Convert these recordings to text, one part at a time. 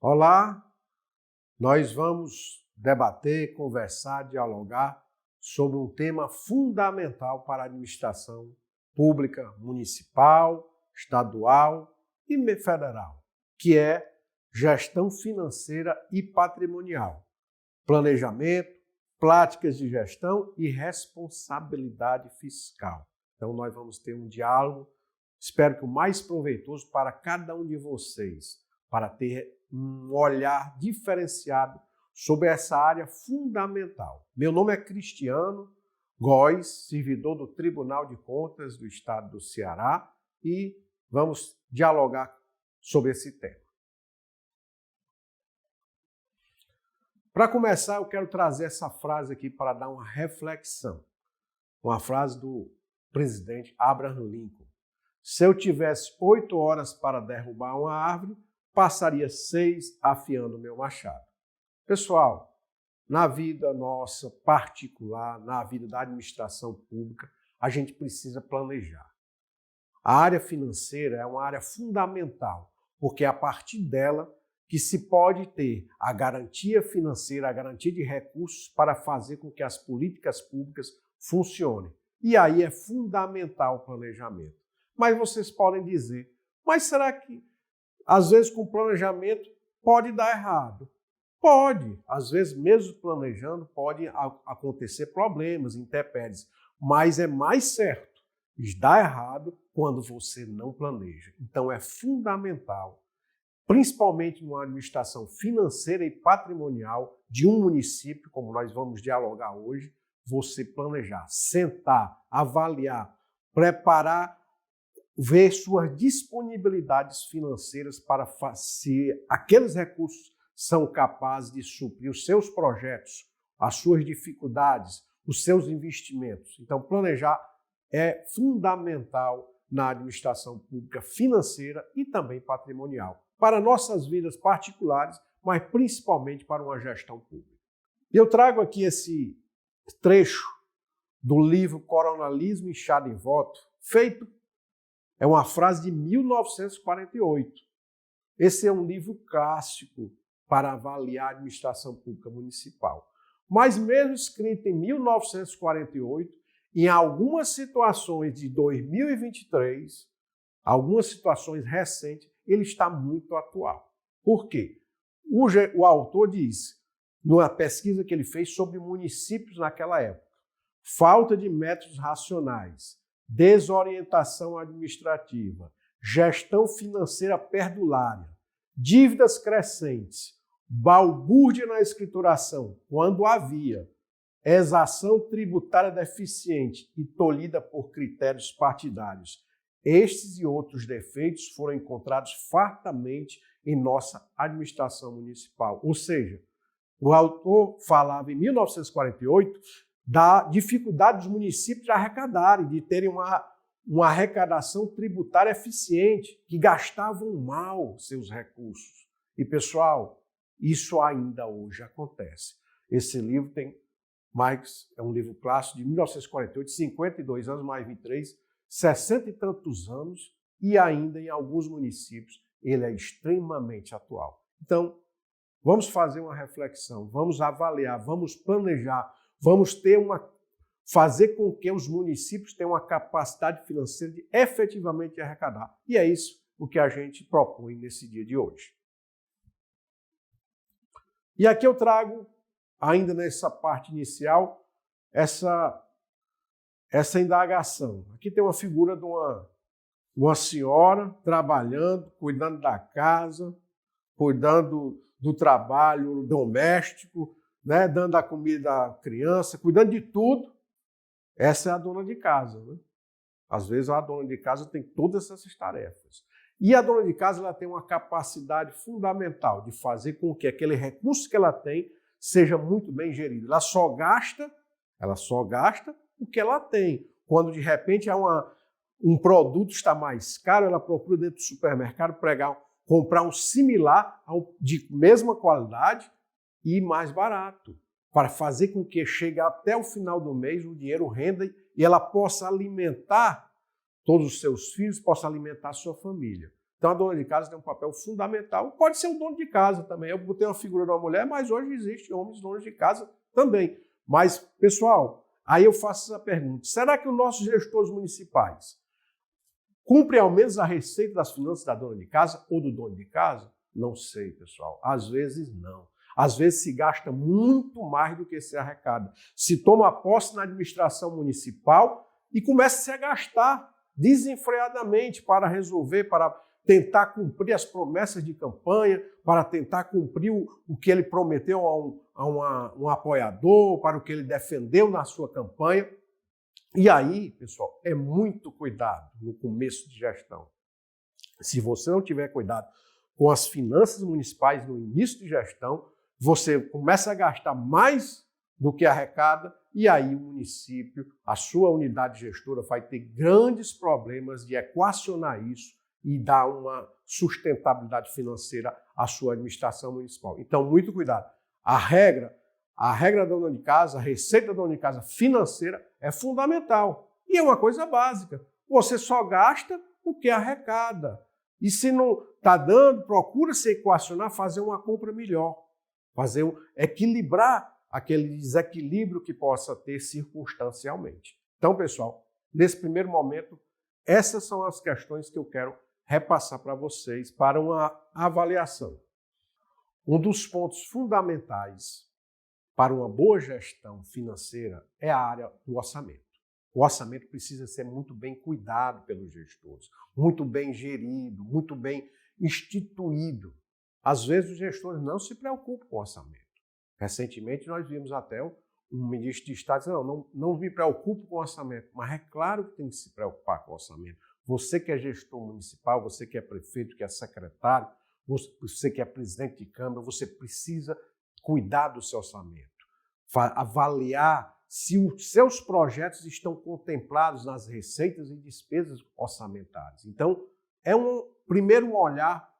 Olá, nós vamos debater, conversar, dialogar sobre um tema fundamental para a administração pública municipal, estadual e federal, que é gestão financeira e patrimonial, planejamento, práticas de gestão e responsabilidade fiscal. Então, nós vamos ter um diálogo, espero que o mais proveitoso para cada um de vocês, para ter um olhar diferenciado sobre essa área fundamental. Meu nome é Cristiano Góes, servidor do Tribunal de Contas do Estado do Ceará, e vamos dialogar sobre esse tema. Para começar, eu quero trazer essa frase aqui para dar uma reflexão. Uma frase do presidente Abraham Lincoln. Se eu tivesse 8 horas para derrubar uma árvore, passaria 6 afiando meu machado. Pessoal, na vida nossa particular, na vida da administração pública, a gente precisa planejar. A área financeira é uma área fundamental, porque é a partir dela que se pode ter a garantia financeira, a garantia de recursos para fazer com que as políticas públicas funcionem. E aí é fundamental o planejamento. Mas vocês podem dizer, mas será que às vezes com planejamento pode dar errado? Pode. Às vezes mesmo planejando pode acontecer problemas, intempéries. Mas é mais certo dar errado quando você não planeja. Então é fundamental, principalmente numa administração financeira e patrimonial de um município, como nós vamos dialogar hoje, você planejar, sentar, avaliar, preparar, ver suas disponibilidades financeiras para se aqueles recursos são capazes de suprir os seus projetos, as suas dificuldades, os seus investimentos. Então, planejar é fundamental na administração pública financeira e também patrimonial, para nossas vidas particulares, mas principalmente para uma gestão pública. Eu trago aqui esse trecho do livro Coronelismo, Inchado em Voto, é uma frase de 1948. Esse é um livro clássico para avaliar a administração pública municipal. Mas mesmo escrito em 1948, em algumas situações de 2023, algumas situações recentes, ele está muito atual. Por quê? O autor diz, numa pesquisa que ele fez sobre municípios naquela época, falta de métodos racionais, desorientação administrativa, gestão financeira perdulária, dívidas crescentes, balbúrdia na escrituração, quando havia, exação tributária deficiente e tolhida por critérios partidários. Estes e outros defeitos foram encontrados fartamente em nossa administração municipal. Ou seja, o autor falava em 1948 da dificuldade dos municípios de arrecadarem, de terem uma arrecadação tributária eficiente, que gastavam mal seus recursos. E, pessoal, isso ainda hoje acontece. Esse livro é um livro clássico de 1948, 52 anos, mais 23, 60 e tantos anos, e ainda em alguns municípios ele é extremamente atual. Então, vamos fazer uma reflexão, vamos avaliar, vamos planejar, vamos fazer com que os municípios tenham uma capacidade financeira de efetivamente arrecadar. E é isso o que a gente propõe nesse dia de hoje. E aqui eu trago, ainda nessa parte inicial, essa indagação. Aqui tem uma figura de uma senhora trabalhando, cuidando da casa, cuidando do trabalho doméstico, né, dando a comida à criança, cuidando de tudo. Essa é a dona de casa. Né? Às vezes a dona de casa tem todas essas tarefas. E a dona de casa ela tem uma capacidade fundamental de fazer com que aquele recurso que ela tem seja muito bem gerido. Ela só gasta o que ela tem. Quando de repente um produto está mais caro, ela procura dentro do supermercado comprar um similar de mesma qualidade e mais barato, para fazer com que chegue até o final do mês, o dinheiro renda e ela possa alimentar todos os seus filhos, possa alimentar a sua família. Então, a dona de casa tem um papel fundamental. Pode ser o dono de casa também. Eu botei uma figura de uma mulher, mas hoje existem homens donos de casa também. Mas, pessoal, aí eu faço essa pergunta. Será que os nossos gestores municipais cumprem ao menos a receita das finanças da dona de casa ou do dono de casa? Não sei, pessoal. Às vezes, não. Às vezes se gasta muito mais do que se arrecada. Se toma posse na administração municipal e começa-se a gastar desenfreadamente para resolver, para tentar cumprir as promessas de campanha, para tentar cumprir o que ele prometeu a um apoiador, para o que ele defendeu na sua campanha. E aí, pessoal, é muito cuidado no começo de gestão. Se você não tiver cuidado com as finanças municipais no início de gestão, você começa a gastar mais do que arrecada e aí o município, a sua unidade gestora vai ter grandes problemas de equacionar isso e dar uma sustentabilidade financeira à sua administração municipal. Então, muito cuidado. A regra da dona de casa, a receita da dona de casa financeira é fundamental e é uma coisa básica. Você só gasta o que arrecada. E se não está dando, procura se equacionar, fazer uma compra melhor. Equilibrar aquele desequilíbrio que possa ter circunstancialmente. Então, pessoal, nesse primeiro momento, essas são as questões que eu quero repassar para vocês para uma avaliação. Um dos pontos fundamentais para uma boa gestão financeira é a área do orçamento. O orçamento precisa ser muito bem cuidado pelos gestores, muito bem gerido, muito bem instituído. Às vezes os gestores não se preocupam com o orçamento. Recentemente nós vimos até um ministro de Estado dizendo, não me preocupo com o orçamento, mas é claro que tem que se preocupar com o orçamento. Você que é gestor municipal, você que é prefeito, que é secretário, você que é presidente de Câmara, você precisa cuidar do seu orçamento, avaliar se os seus projetos estão contemplados nas receitas e despesas orçamentárias. Então, é um primeiro olhar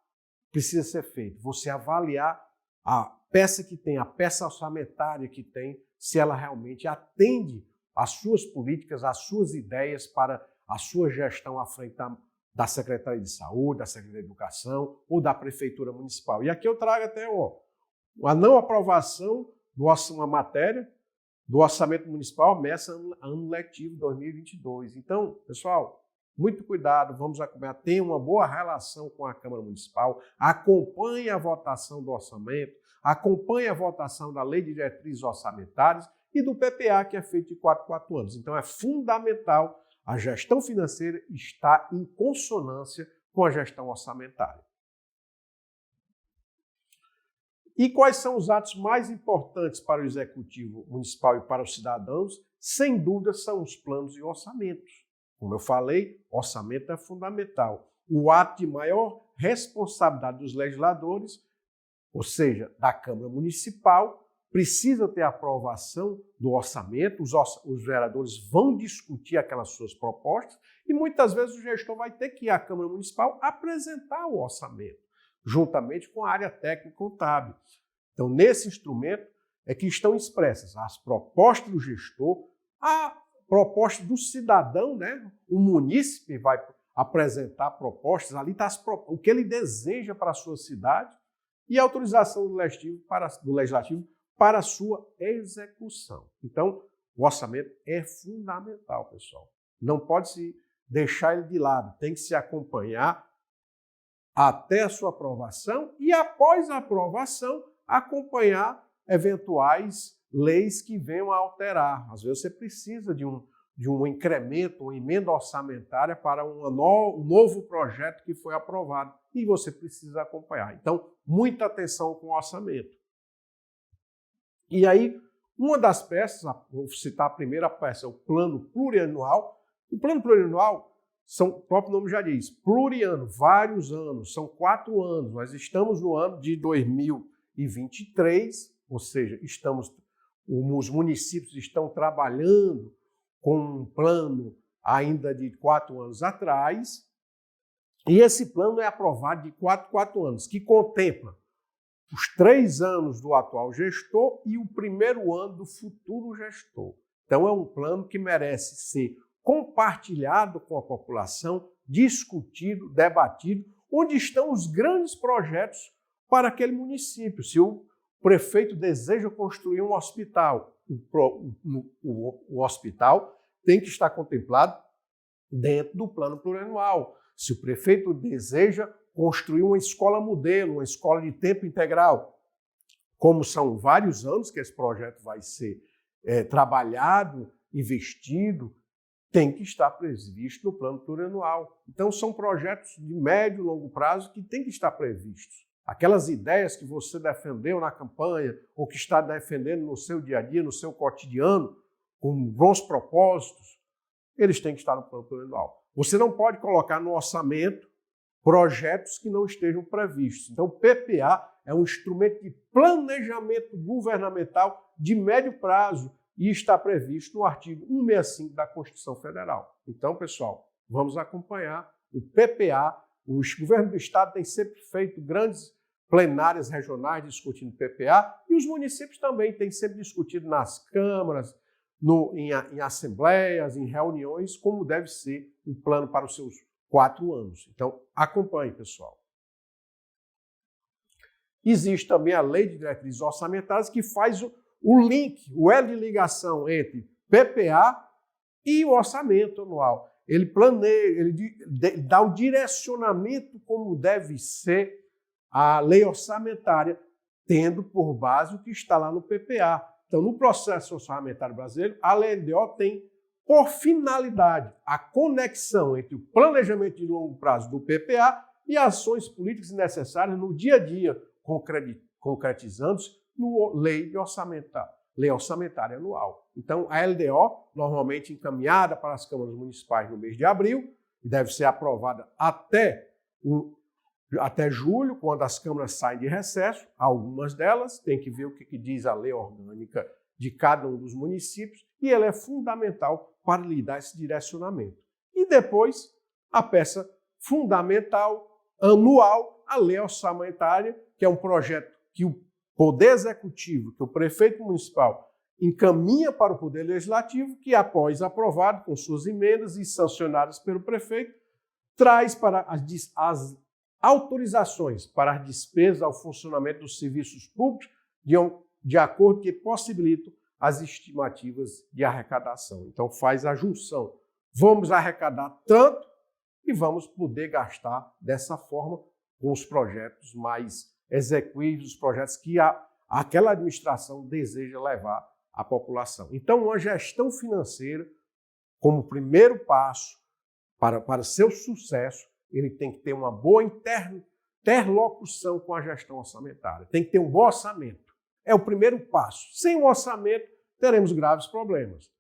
que precisa ser feito. Você avaliar a peça que tem, a peça orçamentária que tem, se ela realmente atende às suas políticas, às suas ideias para a sua gestão à frente da Secretaria de Saúde, da Secretaria de Educação ou da Prefeitura Municipal. E aqui eu trago até a não aprovação de uma matéria do Orçamento Municipal nesse ano letivo 2022. Então, pessoal, muito cuidado, vamos acompanhar, tenha uma boa relação com a Câmara Municipal, acompanhe a votação do orçamento, acompanhe a votação da Lei de Diretrizes Orçamentárias e do PPA, que é feito de 4 em 4 anos. Então, é fundamental a gestão financeira estar em consonância com a gestão orçamentária. E quais são os atos mais importantes para o Executivo Municipal e para os cidadãos? Sem dúvida, são os planos e orçamentos. Como eu falei, orçamento é fundamental. O ato de maior responsabilidade dos legisladores, ou seja, da Câmara Municipal, precisa ter a aprovação do orçamento, os vereadores vão discutir aquelas suas propostas e muitas vezes o gestor vai ter que ir à Câmara Municipal apresentar o orçamento, juntamente com a área técnica contábil. Então, nesse instrumento é que estão expressas as propostas do gestor, a proposta do cidadão, né? O munícipe vai apresentar propostas, ali está o que ele deseja para a sua cidade e a autorização do legislativo para a sua execução. Então, o orçamento é fundamental, pessoal. Não pode se deixar ele de lado, tem que se acompanhar até a sua aprovação e, após a aprovação, acompanhar eventuais leis que venham a alterar. Às vezes você precisa de um incremento, uma emenda orçamentária para um novo projeto que foi aprovado e você precisa acompanhar. Então, muita atenção com o orçamento. E aí, uma das peças, vou citar a primeira peça, é o plano plurianual. O plano plurianual, o próprio nome já diz, pluriano, vários anos, são 4 anos. Nós estamos no ano de 2023, ou seja, os municípios estão trabalhando com um plano ainda de 4 anos atrás, e esse plano é aprovado de 4 anos, que contempla os 3 anos do atual gestor e o primeiro ano do futuro gestor. Então, é um plano que merece ser compartilhado com a população, discutido, debatido, onde estão os grandes projetos para aquele município. Se o prefeito deseja construir um hospital, o hospital tem que estar contemplado dentro do plano plurianual. Se o prefeito deseja construir uma escola modelo, uma escola de tempo integral, como são vários anos que esse projeto vai ser trabalhado, investido, tem que estar previsto no plano plurianual. Então, são projetos de médio e longo prazo que têm que estar previstos. Aquelas ideias que você defendeu na campanha ou que está defendendo no seu dia a dia, no seu cotidiano, com bons propósitos, eles têm que estar no plano plurianual. Você não pode colocar no orçamento projetos que não estejam previstos. Então, o PPA é um instrumento de planejamento governamental de médio prazo e está previsto no artigo 165 da Constituição Federal. Então, pessoal, vamos acompanhar o PPA. O governo do Estado tem sempre feito grandes plenárias regionais discutindo PPA e os municípios também têm sempre discutido nas câmaras, em assembleias, em reuniões, como deve ser o plano para os seus 4 anos. Então, acompanhe, pessoal. Existe também a Lei de Diretrizes Orçamentárias que faz o link, o elo de ligação entre PPA e o orçamento anual. Ele planeja, ele dá o direcionamento como deve ser a lei orçamentária, tendo por base o que está lá no PPA. Então, no processo orçamentário brasileiro, a LDO tem por finalidade a conexão entre o planejamento de longo prazo do PPA e ações políticas necessárias no dia a dia, concretizando-se no lei orçamentária anual. Então, a LDO, normalmente encaminhada para as câmaras municipais no mês de abril, e deve ser aprovada até julho, quando as câmaras saem de recesso. Algumas delas têm que ver o que diz a lei orgânica de cada um dos municípios, e ela é fundamental para lhe dar esse direcionamento. E depois, a peça fundamental anual, a lei orçamentária, que é um projeto que o Poder Executivo, que o prefeito municipal encaminha para o Poder Legislativo, que após aprovado com suas emendas e sancionadas pelo prefeito, traz para as autorizações para as despesas ao funcionamento dos serviços públicos de acordo que possibilitam as estimativas de arrecadação. Então, faz a junção. Vamos arrecadar tanto e vamos poder gastar dessa forma com os projetos mais execuíveis, os projetos que aquela administração deseja levar à população. Então, uma gestão financeira, como primeiro passo para seu sucesso, ele tem que ter uma boa interlocução com a gestão orçamentária. Tem que ter um bom orçamento. É o primeiro passo. Sem um orçamento, teremos graves problemas.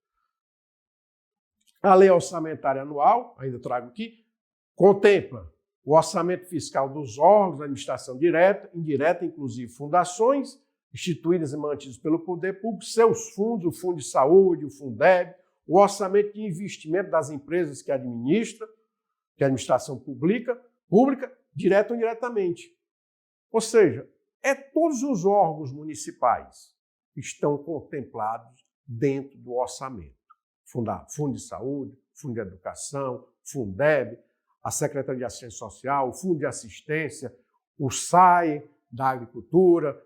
A lei orçamentária anual, ainda trago aqui, contempla o orçamento fiscal dos órgãos da administração direta, indireta, inclusive fundações, instituídas e mantidas pelo poder público, seus fundos, o Fundo de Saúde, o Fundeb, o orçamento de investimento das empresas que administra, que é a administração pública, direta ou indiretamente. Ou seja, todos os órgãos municipais estão contemplados dentro do orçamento. Fundo de Saúde, Fundo de Educação, Fundeb, a Secretaria de Assistência Social, o Fundo de Assistência, o SAI da Agricultura,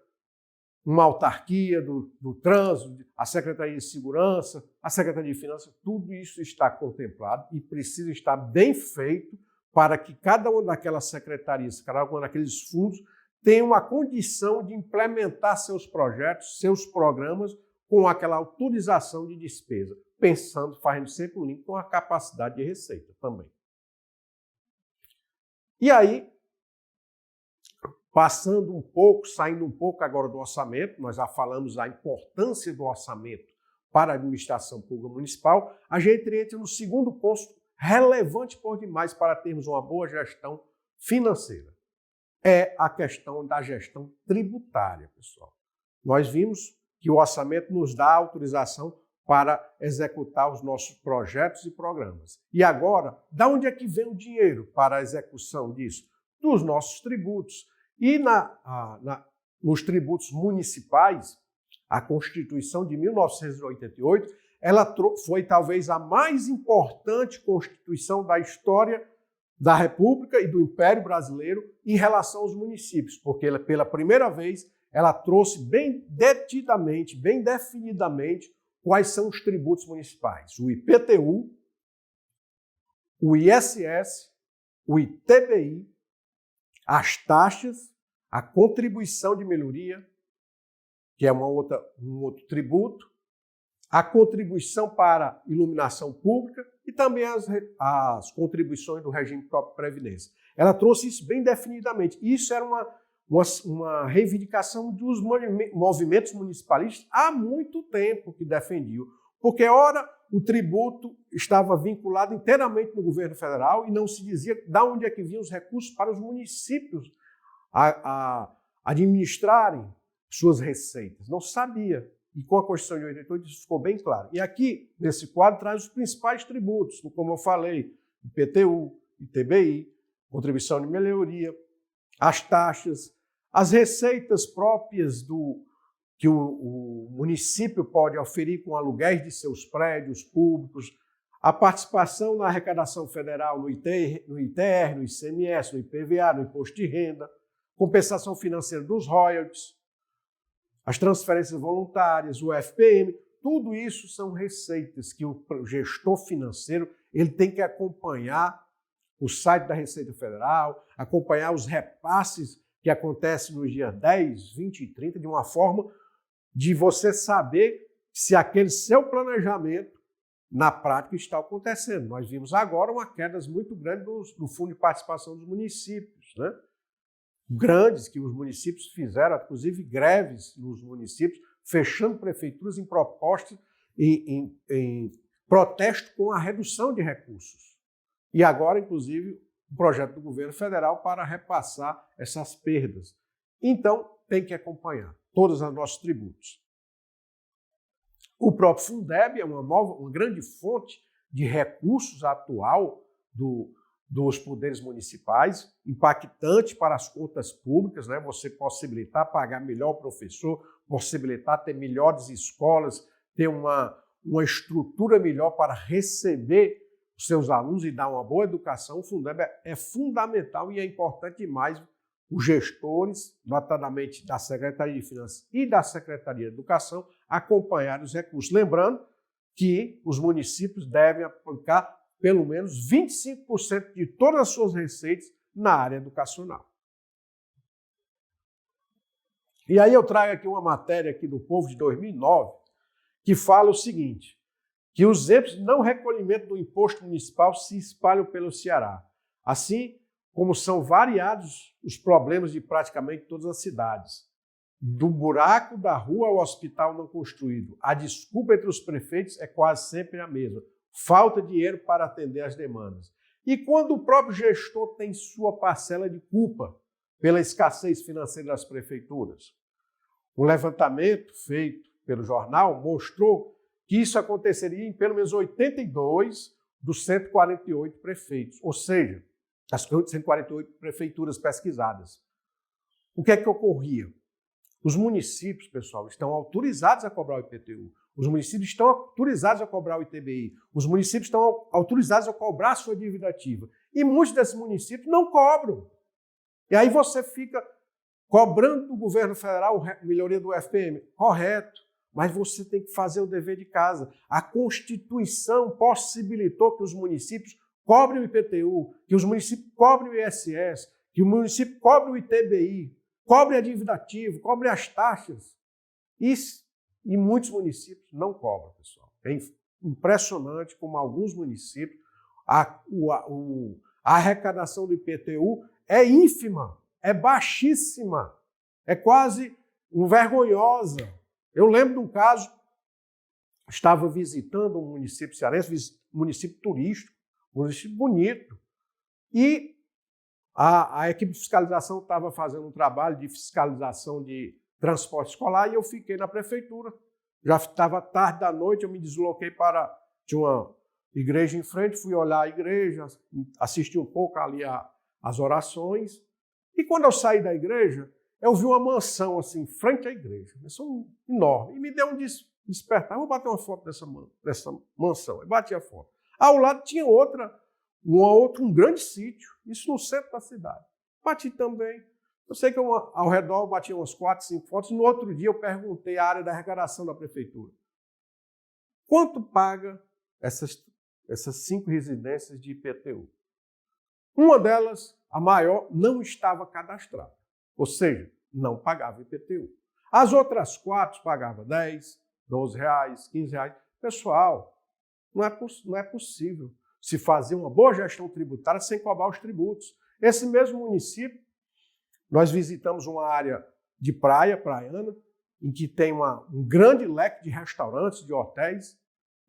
uma autarquia do Trânsito, a Secretaria de Segurança, a Secretaria de Finanças, tudo isso está contemplado e precisa estar bem feito para que cada uma daquelas secretarias, cada uma daqueles fundos tenha uma condição de implementar seus projetos, seus programas com aquela autorização de despesa, fazendo sempre um link com a capacidade de receita também. E aí, saindo um pouco agora do orçamento, nós já falamos da importância do orçamento para a administração pública municipal, a gente entra no segundo ponto relevante por demais para termos uma boa gestão financeira. É a questão da gestão tributária, pessoal. Nós vimos que o orçamento nos dá autorização para executar os nossos projetos e programas. E agora, de onde é que vem o dinheiro para a execução disso? Dos nossos tributos. E nos tributos municipais, a Constituição de 1988, ela foi talvez a mais importante Constituição da história da República e do Império Brasileiro em relação aos municípios, porque ela, pela primeira vez ela trouxe bem detidamente, bem definidamente, quais são os tributos municipais. O IPTU, o ISS, o ITBI, as taxas, a contribuição de melhoria, que é um outro tributo, a contribuição para iluminação pública e também as contribuições do regime próprio de previdência. Ela trouxe isso bem definidamente. Isso era uma reivindicação dos movimentos municipalistas há muito tempo que defendiam, porque, ora, o tributo estava vinculado inteiramente no governo federal e não se dizia de onde é que vinham os recursos para os municípios a administrarem suas receitas. Não se sabia. E com a Constituição de 88 isso ficou bem claro. E aqui, nesse quadro, traz os principais tributos, como eu falei, IPTU, ITBI, contribuição de melhoria, as taxas, as receitas próprias que o município pode oferir com aluguéis de seus prédios públicos, a participação na arrecadação federal no ITR, no ICMS, no IPVA, no Imposto de Renda, compensação financeira dos royalties, as transferências voluntárias, o FPM, tudo isso são receitas que o gestor financeiro ele tem que acompanhar o site da Receita Federal, acompanhar os repasses que acontecem nos dias 10, 20 e 30, de uma forma de você saber se aquele seu planejamento na prática está acontecendo. Nós vimos agora uma queda muito grande no fundo de participação dos municípios, né? Grandes que os municípios fizeram, inclusive greves nos municípios, fechando prefeituras em propostas, em protesto com a redução de recursos. E agora, inclusive, um projeto do governo federal para repassar essas perdas. Então, tem que acompanhar todos os nossos tributos. O próprio Fundeb é uma grande fonte de recursos atual dos poderes municipais, impactante para as contas públicas, né? Você possibilitar pagar melhor o professor, possibilitar ter melhores escolas, ter uma estrutura melhor para receber os seus alunos e dar uma boa educação. O Fundeb é fundamental e é importante demais os gestores, notadamente da Secretaria de Finanças e da Secretaria de Educação, acompanhar os recursos. Lembrando que os municípios devem aplicar pelo menos 25% de todas as suas receitas na área educacional. E aí eu trago aqui uma matéria aqui do Povo de 2009, que fala o seguinte, que os erros de não recolhimento do imposto municipal se espalham pelo Ceará, assim como são variados os problemas de praticamente todas as cidades. Do buraco da rua ao hospital não construído, a desculpa entre os prefeitos é quase sempre a mesma. Falta dinheiro para atender às demandas. E quando o próprio gestor tem sua parcela de culpa pela escassez financeira das prefeituras? Um levantamento feito pelo jornal mostrou que isso aconteceria em pelo menos 82 dos 148 prefeitos, ou seja, das 148 prefeituras pesquisadas. O que é que ocorria? Os municípios, pessoal, estão autorizados a cobrar o IPTU. Os municípios estão autorizados a cobrar o ITBI. Os municípios estão autorizados a cobrar a sua dívida ativa. E muitos desses municípios não cobram. E aí você fica cobrando do governo federal a melhoria do FPM. Correto, mas você tem que fazer o dever de casa. A Constituição possibilitou que os municípios cobrem o IPTU, que os municípios cobrem o ISS, que o município cobre o ITBI, cobre a dívida ativa, cobre as taxas. E muitos municípios não cobram, pessoal. É impressionante como alguns municípios, a arrecadação do IPTU é ínfima, é baixíssima, é quase vergonhosa. Eu lembro de um caso, estava visitando um município cearense, município turístico, município bonito, e a equipe de fiscalização estava fazendo um trabalho de fiscalização de transporte escolar e eu fiquei na prefeitura. Já estava tarde da noite, eu me desloquei para uma igreja em frente, fui olhar a igreja, assisti um pouco ali as orações. E quando eu saí da igreja, eu vi uma mansão assim, frente à igreja, uma mansão enorme. E me deu um despertar, vou bater uma foto dessa mansão. Eu bati a foto. Ao lado tinha outra um grande sítio, isso no centro da cidade. Bati também. Eu sei que ao redor eu bati umas 4, 5 fotos. No outro dia eu perguntei à área da arrecadação da prefeitura. Quanto paga essas 5 residências de IPTU? Uma delas, a maior, não estava cadastrada. Ou seja, não pagava IPTU. As outras 4 pagavam 10, 12 reais, 15 reais. Pessoal, não é possível se fazer uma boa gestão tributária sem cobrar os tributos. Esse mesmo município, nós visitamos uma área de praiana, em que tem um grande leque de restaurantes, de hotéis,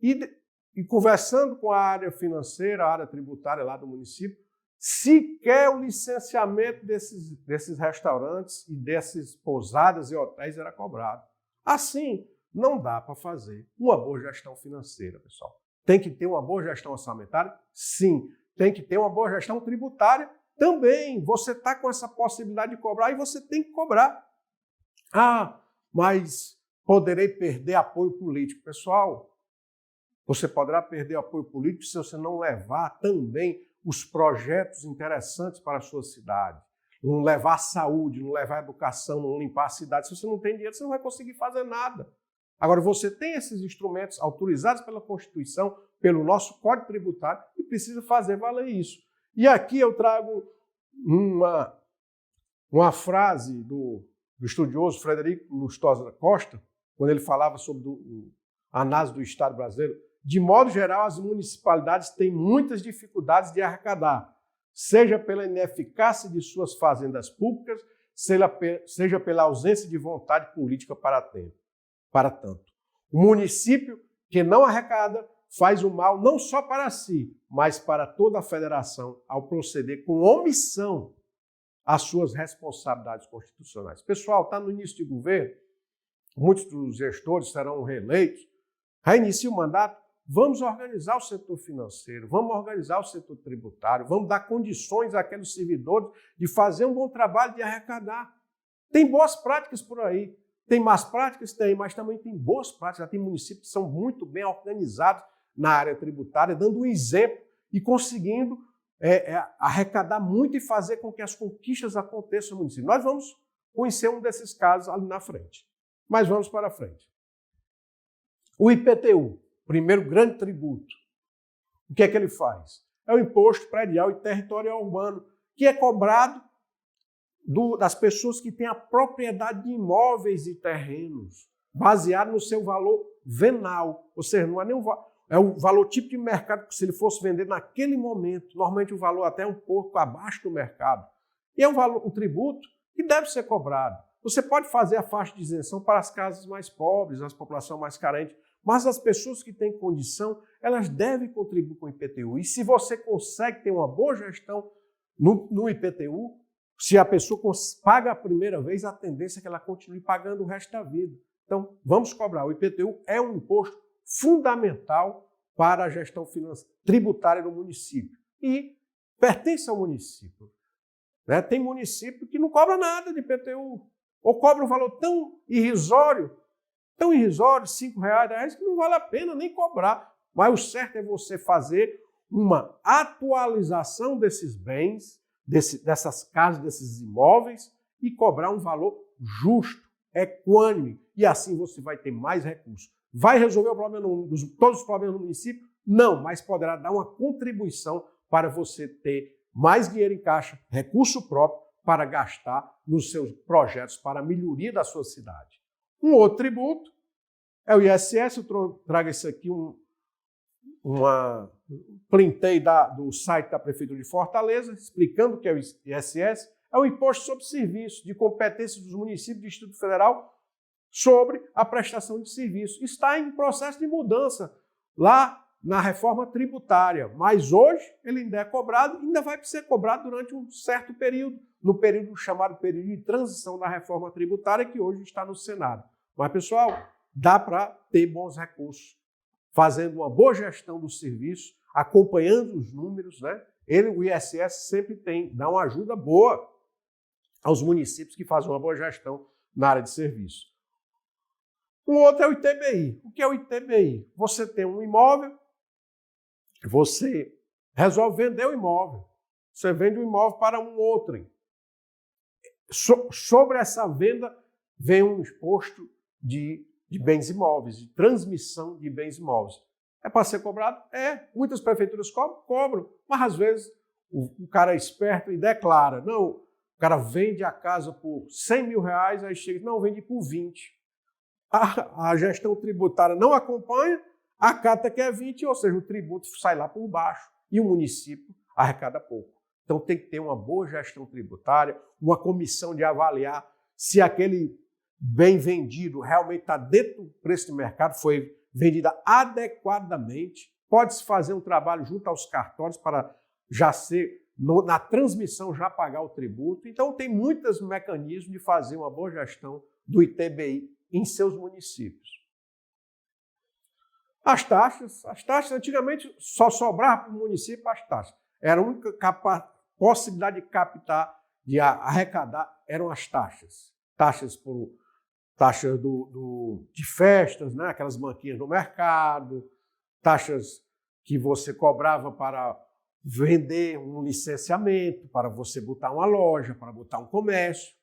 e conversando com a área financeira, a área tributária lá do município, sequer o licenciamento desses restaurantes e dessas pousadas e hotéis era cobrado. Assim, não dá para fazer uma boa gestão financeira, pessoal. Tem que ter uma boa gestão orçamentária? Sim. Tem que ter uma boa gestão tributária? Também. Você está com essa possibilidade de cobrar e você tem que cobrar. Ah, mas poderei perder apoio político. Pessoal, você poderá perder apoio político se você não levar também os projetos interessantes para a sua cidade. Não levar saúde, não levar educação, não limpar a cidade. Se você não tem dinheiro, você não vai conseguir fazer nada. Agora, você tem esses instrumentos autorizados pela Constituição, pelo nosso Código Tributário, e precisa fazer valer isso. E aqui eu trago uma frase do estudioso Frederico Lustosa da Costa, quando ele falava sobre a análise do Estado brasileiro. De modo geral, as municipalidades têm muitas dificuldades de arrecadar, seja pela ineficácia de suas fazendas públicas, seja pela ausência de vontade política para tanto. O município que não arrecada faz o mal não só para si, mas para toda a federação ao proceder com omissão às suas responsabilidades constitucionais. Pessoal, está no início de governo, muitos dos gestores serão reeleitos, reinicia o mandato, vamos organizar o setor financeiro, vamos organizar o setor tributário, vamos dar condições àqueles servidores de fazer um bom trabalho de arrecadar. Tem boas práticas por aí. Tem más práticas? Tem, mas também tem boas práticas. Já tem municípios que são muito bem organizados na área tributária, dando um exemplo e conseguindo arrecadar muito e fazer com que as conquistas aconteçam no município. Nós vamos conhecer um desses casos ali na frente. Mas vamos para frente. O IPTU, primeiro grande tributo. O que é que ele faz? É o Imposto Predial e Territorial Urbano, que é cobrado das pessoas que têm a propriedade de imóveis e terrenos, baseado no seu valor venal. Ou seja, não é nem é o valor tipo de mercado que se ele fosse vender naquele momento, normalmente o valor até um pouco abaixo do mercado. E é um tributo que deve ser cobrado. Você pode fazer a faixa de isenção para as casas mais pobres, as populações mais carentes, mas as pessoas que têm condição, elas devem contribuir com o IPTU. E se você consegue ter uma boa gestão no IPTU, se a pessoa paga a primeira vez, a tendência é que ela continue pagando o resto da vida. Então, vamos cobrar. O IPTU é um imposto fundamental para a gestão tributária do município e pertence ao município. Né? Tem município que não cobra nada de IPTU ou cobra um valor tão irrisório, R$5, R$10, que não vale a pena nem cobrar. Mas o certo é você fazer uma atualização desses bens, dessas casas, desses imóveis e cobrar um valor justo, equânime, e assim você vai ter mais recursos. Vai resolver todos os problemas do município? Não, mas poderá dar uma contribuição para você ter mais dinheiro em caixa, recurso próprio, para gastar nos seus projetos para a melhoria da sua cidade. Um outro tributo é o ISS, eu trago isso aqui, printei do site da Prefeitura de Fortaleza, explicando o que é o ISS. É o Imposto sobre Serviço, de competência dos municípios do Distrito Federal sobre a prestação de serviço. Está em processo de mudança lá na reforma tributária, mas hoje ele ainda é cobrado, ainda vai ser cobrado durante um certo período, no período chamado período de transição da reforma tributária, que hoje está no Senado. Mas, pessoal, dá para ter bons recursos, fazendo uma boa gestão do serviço, acompanhando os números, né? O ISS sempre dá uma ajuda boa aos municípios que fazem uma boa gestão na área de serviço. Um outro é o ITBI. O que é o ITBI? Você tem um imóvel, você resolve vender o imóvel. Você vende o imóvel para um outrem. Sobre essa venda vem um imposto de bens imóveis, de transmissão de bens imóveis. É para ser cobrado? É. Muitas prefeituras cobram, mas às vezes o cara é esperto e declara. Não, o cara vende a casa por 100 mil reais, aí chega, não, vende por 20. A gestão tributária não acompanha, acata que é 20, ou seja, o tributo sai lá por baixo e o município arrecada pouco. Então tem que ter uma boa gestão tributária, uma comissão de avaliar se aquele bem vendido realmente está dentro do preço de mercado, foi vendida adequadamente. Pode-se fazer um trabalho junto aos cartórios para já ser, na transmissão, já pagar o tributo. Então tem muitos mecanismos de fazer uma boa gestão do ITBI em seus municípios. As taxas antigamente só sobrava para o município as taxas. Era a única possibilidade de captar, de arrecadar, eram as taxas. Taxas de festas, né? Aquelas banquinhas no mercado, taxas que você cobrava para vender um licenciamento, para você botar uma loja, para botar um comércio.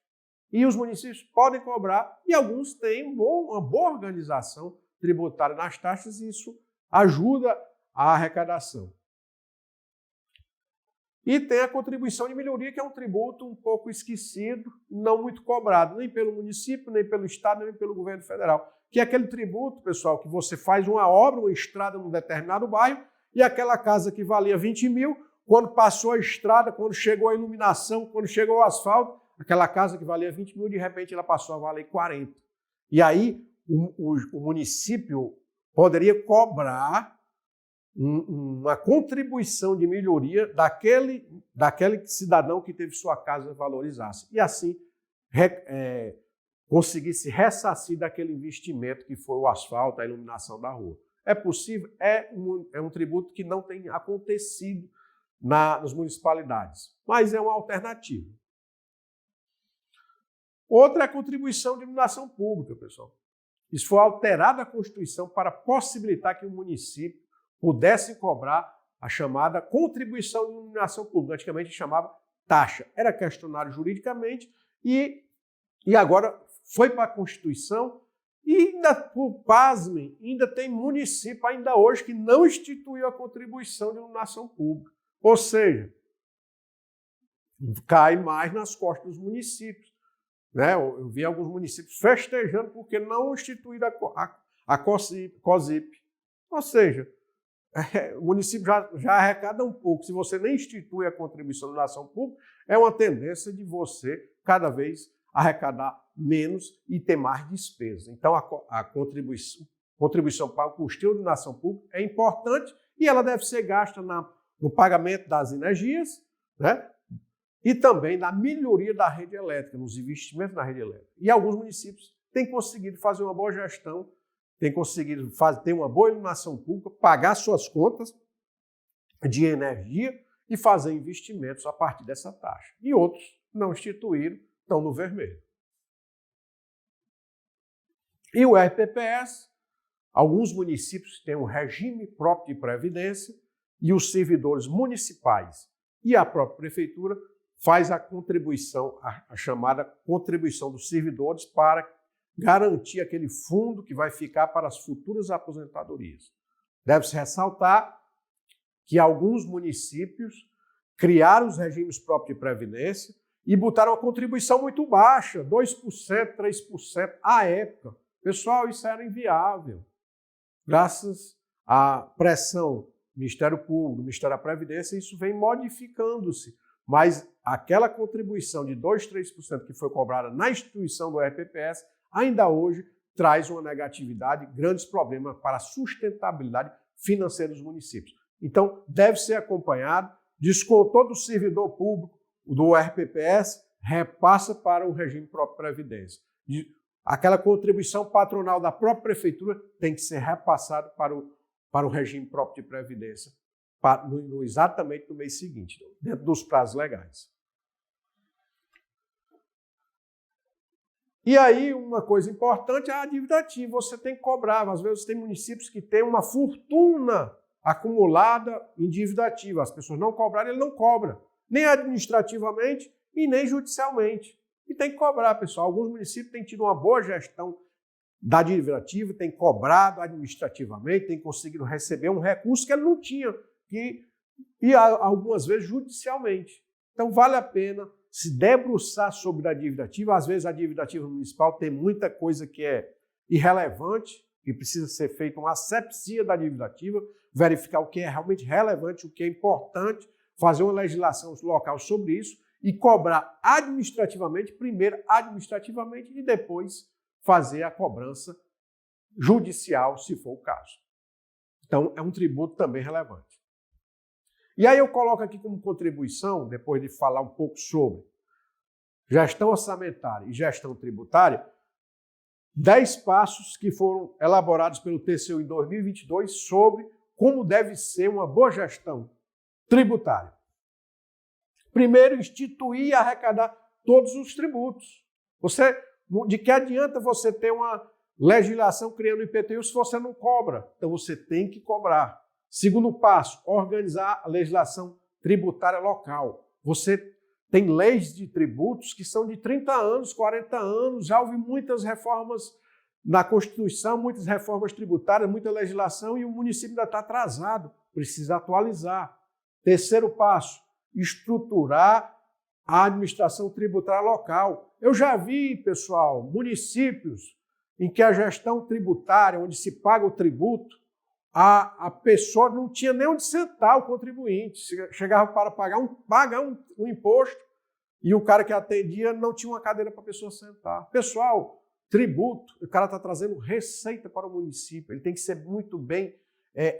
E os municípios podem cobrar, e alguns têm uma boa organização tributária nas taxas, e isso ajuda a arrecadação. E tem a contribuição de melhoria, que é um tributo um pouco esquecido, não muito cobrado, nem pelo município, nem pelo Estado, nem pelo governo federal. Que é aquele tributo, pessoal, que você faz uma obra, uma estrada num determinado bairro, e aquela casa que valia 20 mil, quando passou a estrada, quando chegou a iluminação, quando chegou o asfalto, aquela casa que valia 20 mil, de repente ela passou a valer 40. E aí o município poderia cobrar uma contribuição de melhoria daquele cidadão que teve sua casa valorizasse. E assim conseguir se ressarcir daquele investimento que foi o asfalto, a iluminação da rua. É possível? É um tributo que não tem acontecido nas municipalidades, mas é uma alternativa. Outra é a contribuição de iluminação pública, pessoal. Isso foi alterado a Constituição para possibilitar que o município pudesse cobrar a chamada contribuição de iluminação pública. Antigamente chamava taxa. Era questionário juridicamente e agora foi para a Constituição e ainda, por pasmem, ainda tem município ainda hoje que não instituiu a contribuição de iluminação pública. Ou seja, cai mais nas costas dos municípios. Né? Eu vi alguns municípios festejando porque não instituíram a COSIP. Ou seja, o município já arrecada um pouco. Se você nem institui a contribuição de iluminação pública, é uma tendência de você cada vez arrecadar menos e ter mais despesas. Então, a contribuição para o custeio de iluminação pública é importante e ela deve ser gasta no pagamento das energias, né? E também na melhoria da rede elétrica, nos investimentos na rede elétrica. E alguns municípios têm conseguido fazer uma boa gestão, têm conseguido ter uma boa iluminação pública, pagar suas contas de energia e fazer investimentos a partir dessa taxa. E outros não instituíram, estão no vermelho. E o RPPS, alguns municípios têm um regime próprio de previdência e os servidores municipais e a própria prefeitura faz a contribuição, a chamada contribuição dos servidores para garantir aquele fundo que vai ficar para as futuras aposentadorias. Deve-se ressaltar que alguns municípios criaram os regimes próprios de previdência e botaram uma contribuição muito baixa, 2%, 3% à época. Pessoal, isso era inviável. Graças à pressão do Ministério Público, do Ministério da Previdência, isso vem modificando-se. Mas aquela contribuição de 2%, 3% que foi cobrada na instituição do RPPS, ainda hoje traz uma negatividade, grandes problemas para a sustentabilidade financeira dos municípios. Então, deve ser acompanhado, descontou do servidor público do RPPS, repassa para o regime próprio de previdência. Aquela contribuição patronal da própria prefeitura tem que ser repassada para o regime próprio de previdência, exatamente no mês seguinte, dentro dos prazos legais. E aí, uma coisa importante é a dívida ativa. Você tem que cobrar. Às vezes tem municípios que têm uma fortuna acumulada em dívida ativa. As pessoas não cobraram, ele não cobra, nem administrativamente e nem judicialmente. E tem que cobrar, pessoal. Alguns municípios têm tido uma boa gestão da dívida ativa, têm cobrado administrativamente, têm conseguido receber um recurso que ele não tinha, e algumas vezes judicialmente. Então vale a pena se debruçar sobre a dívida ativa. Às vezes a dívida ativa municipal tem muita coisa que é irrelevante, que precisa ser feita uma asepsia da dívida ativa, verificar o que é realmente relevante, o que é importante, fazer uma legislação local sobre isso e cobrar administrativamente, primeiro administrativamente e depois fazer a cobrança judicial, se for o caso. Então, é um tributo também relevante. E aí eu coloco aqui como contribuição, depois de falar um pouco sobre gestão orçamentária e gestão tributária, 10 passos que foram elaborados pelo TCU em 2022 sobre como deve ser uma boa gestão tributária. Primeiro, instituir e arrecadar todos os tributos. De que adianta você ter uma legislação criando IPTU se você não cobra? Então você tem que cobrar. Segundo passo, organizar a legislação tributária local. Você tem leis de tributos que são de 30 anos, 40 anos, já houve muitas reformas na Constituição, muitas reformas tributárias, muita legislação e o município ainda está atrasado, precisa atualizar. Terceiro passo, estruturar a administração tributária local. Eu já vi, pessoal, municípios em que a gestão tributária, onde se paga o tributo, a pessoa não tinha nem onde sentar o contribuinte. Chegava para pagar um imposto e o cara que atendia não tinha uma cadeira para a pessoa sentar. Pessoal, tributo, o cara está trazendo receita para o município, ele tem que ser muito bem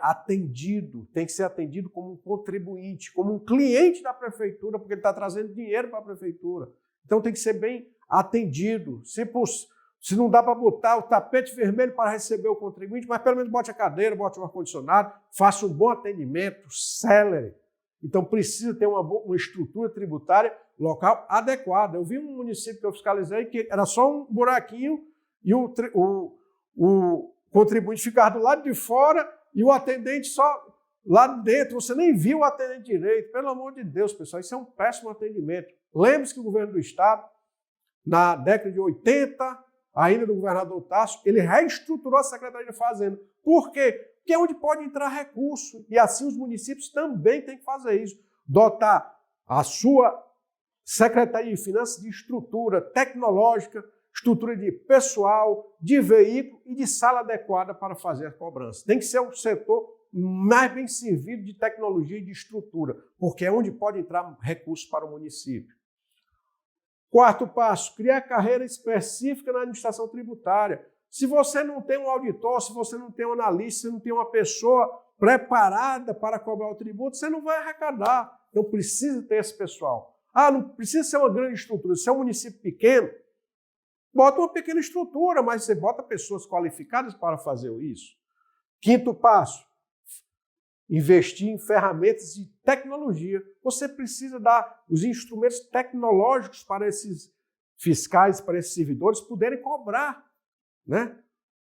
atendido, tem que ser atendido como um contribuinte, como um cliente da prefeitura, porque ele está trazendo dinheiro para a prefeitura. Então tem que ser bem atendido. Se não dá para botar o tapete vermelho para receber o contribuinte, mas pelo menos bote a cadeira, bote o ar-condicionado, faça um bom atendimento, célere. Então precisa ter uma estrutura tributária local adequada. Eu vi um município que eu fiscalizei que era só um buraquinho e o contribuinte ficava do lado de fora e o atendente só lá dentro. Você nem viu o atendente direito. Pelo amor de Deus, pessoal, isso é um péssimo atendimento. Lembre-se que o governo do Estado, na década de 80, ainda do governador Tasso, ele reestruturou a Secretaria de Fazenda. Por quê? Porque é onde pode entrar recurso. E assim os municípios também têm que fazer isso. Dotar a sua Secretaria de Finanças de estrutura tecnológica, estrutura de pessoal, de veículo e de sala adequada para fazer a cobrança. Tem que ser um setor mais bem servido de tecnologia e de estrutura, porque é onde pode entrar recursos para o município. Quarto passo, criar carreira específica na administração tributária. Se você não tem um auditor, se você não tem um analista, se não tem uma pessoa preparada para cobrar o tributo, você não vai arrecadar. Então precisa ter esse pessoal. Não precisa ser uma grande estrutura. Se é um município pequeno, bota uma pequena estrutura, mas você bota pessoas qualificadas para fazer isso. Quinto passo, investir em ferramentas de tecnologia. Você precisa dar os instrumentos tecnológicos para esses fiscais, para esses servidores poderem cobrar, né?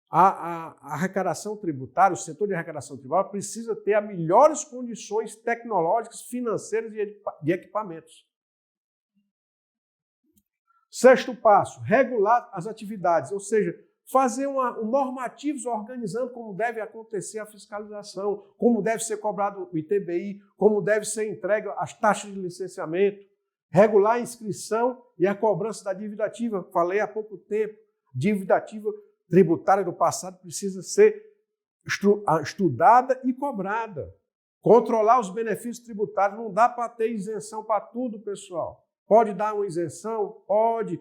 A arrecadação tributária, o setor de arrecadação tributária precisa ter as melhores condições tecnológicas, financeiras e de equipamentos. Sexto passo, regular as atividades, ou seja, fazer normativos organizando como deve acontecer a fiscalização, como deve ser cobrado o ITBI, como deve ser entregue as taxas de licenciamento, regular a inscrição e a cobrança da dívida ativa. Falei há pouco tempo, dívida ativa tributária do passado precisa ser estudada e cobrada. Controlar os benefícios tributários, não dá para ter isenção para tudo, pessoal. Pode dar uma isenção? Pode.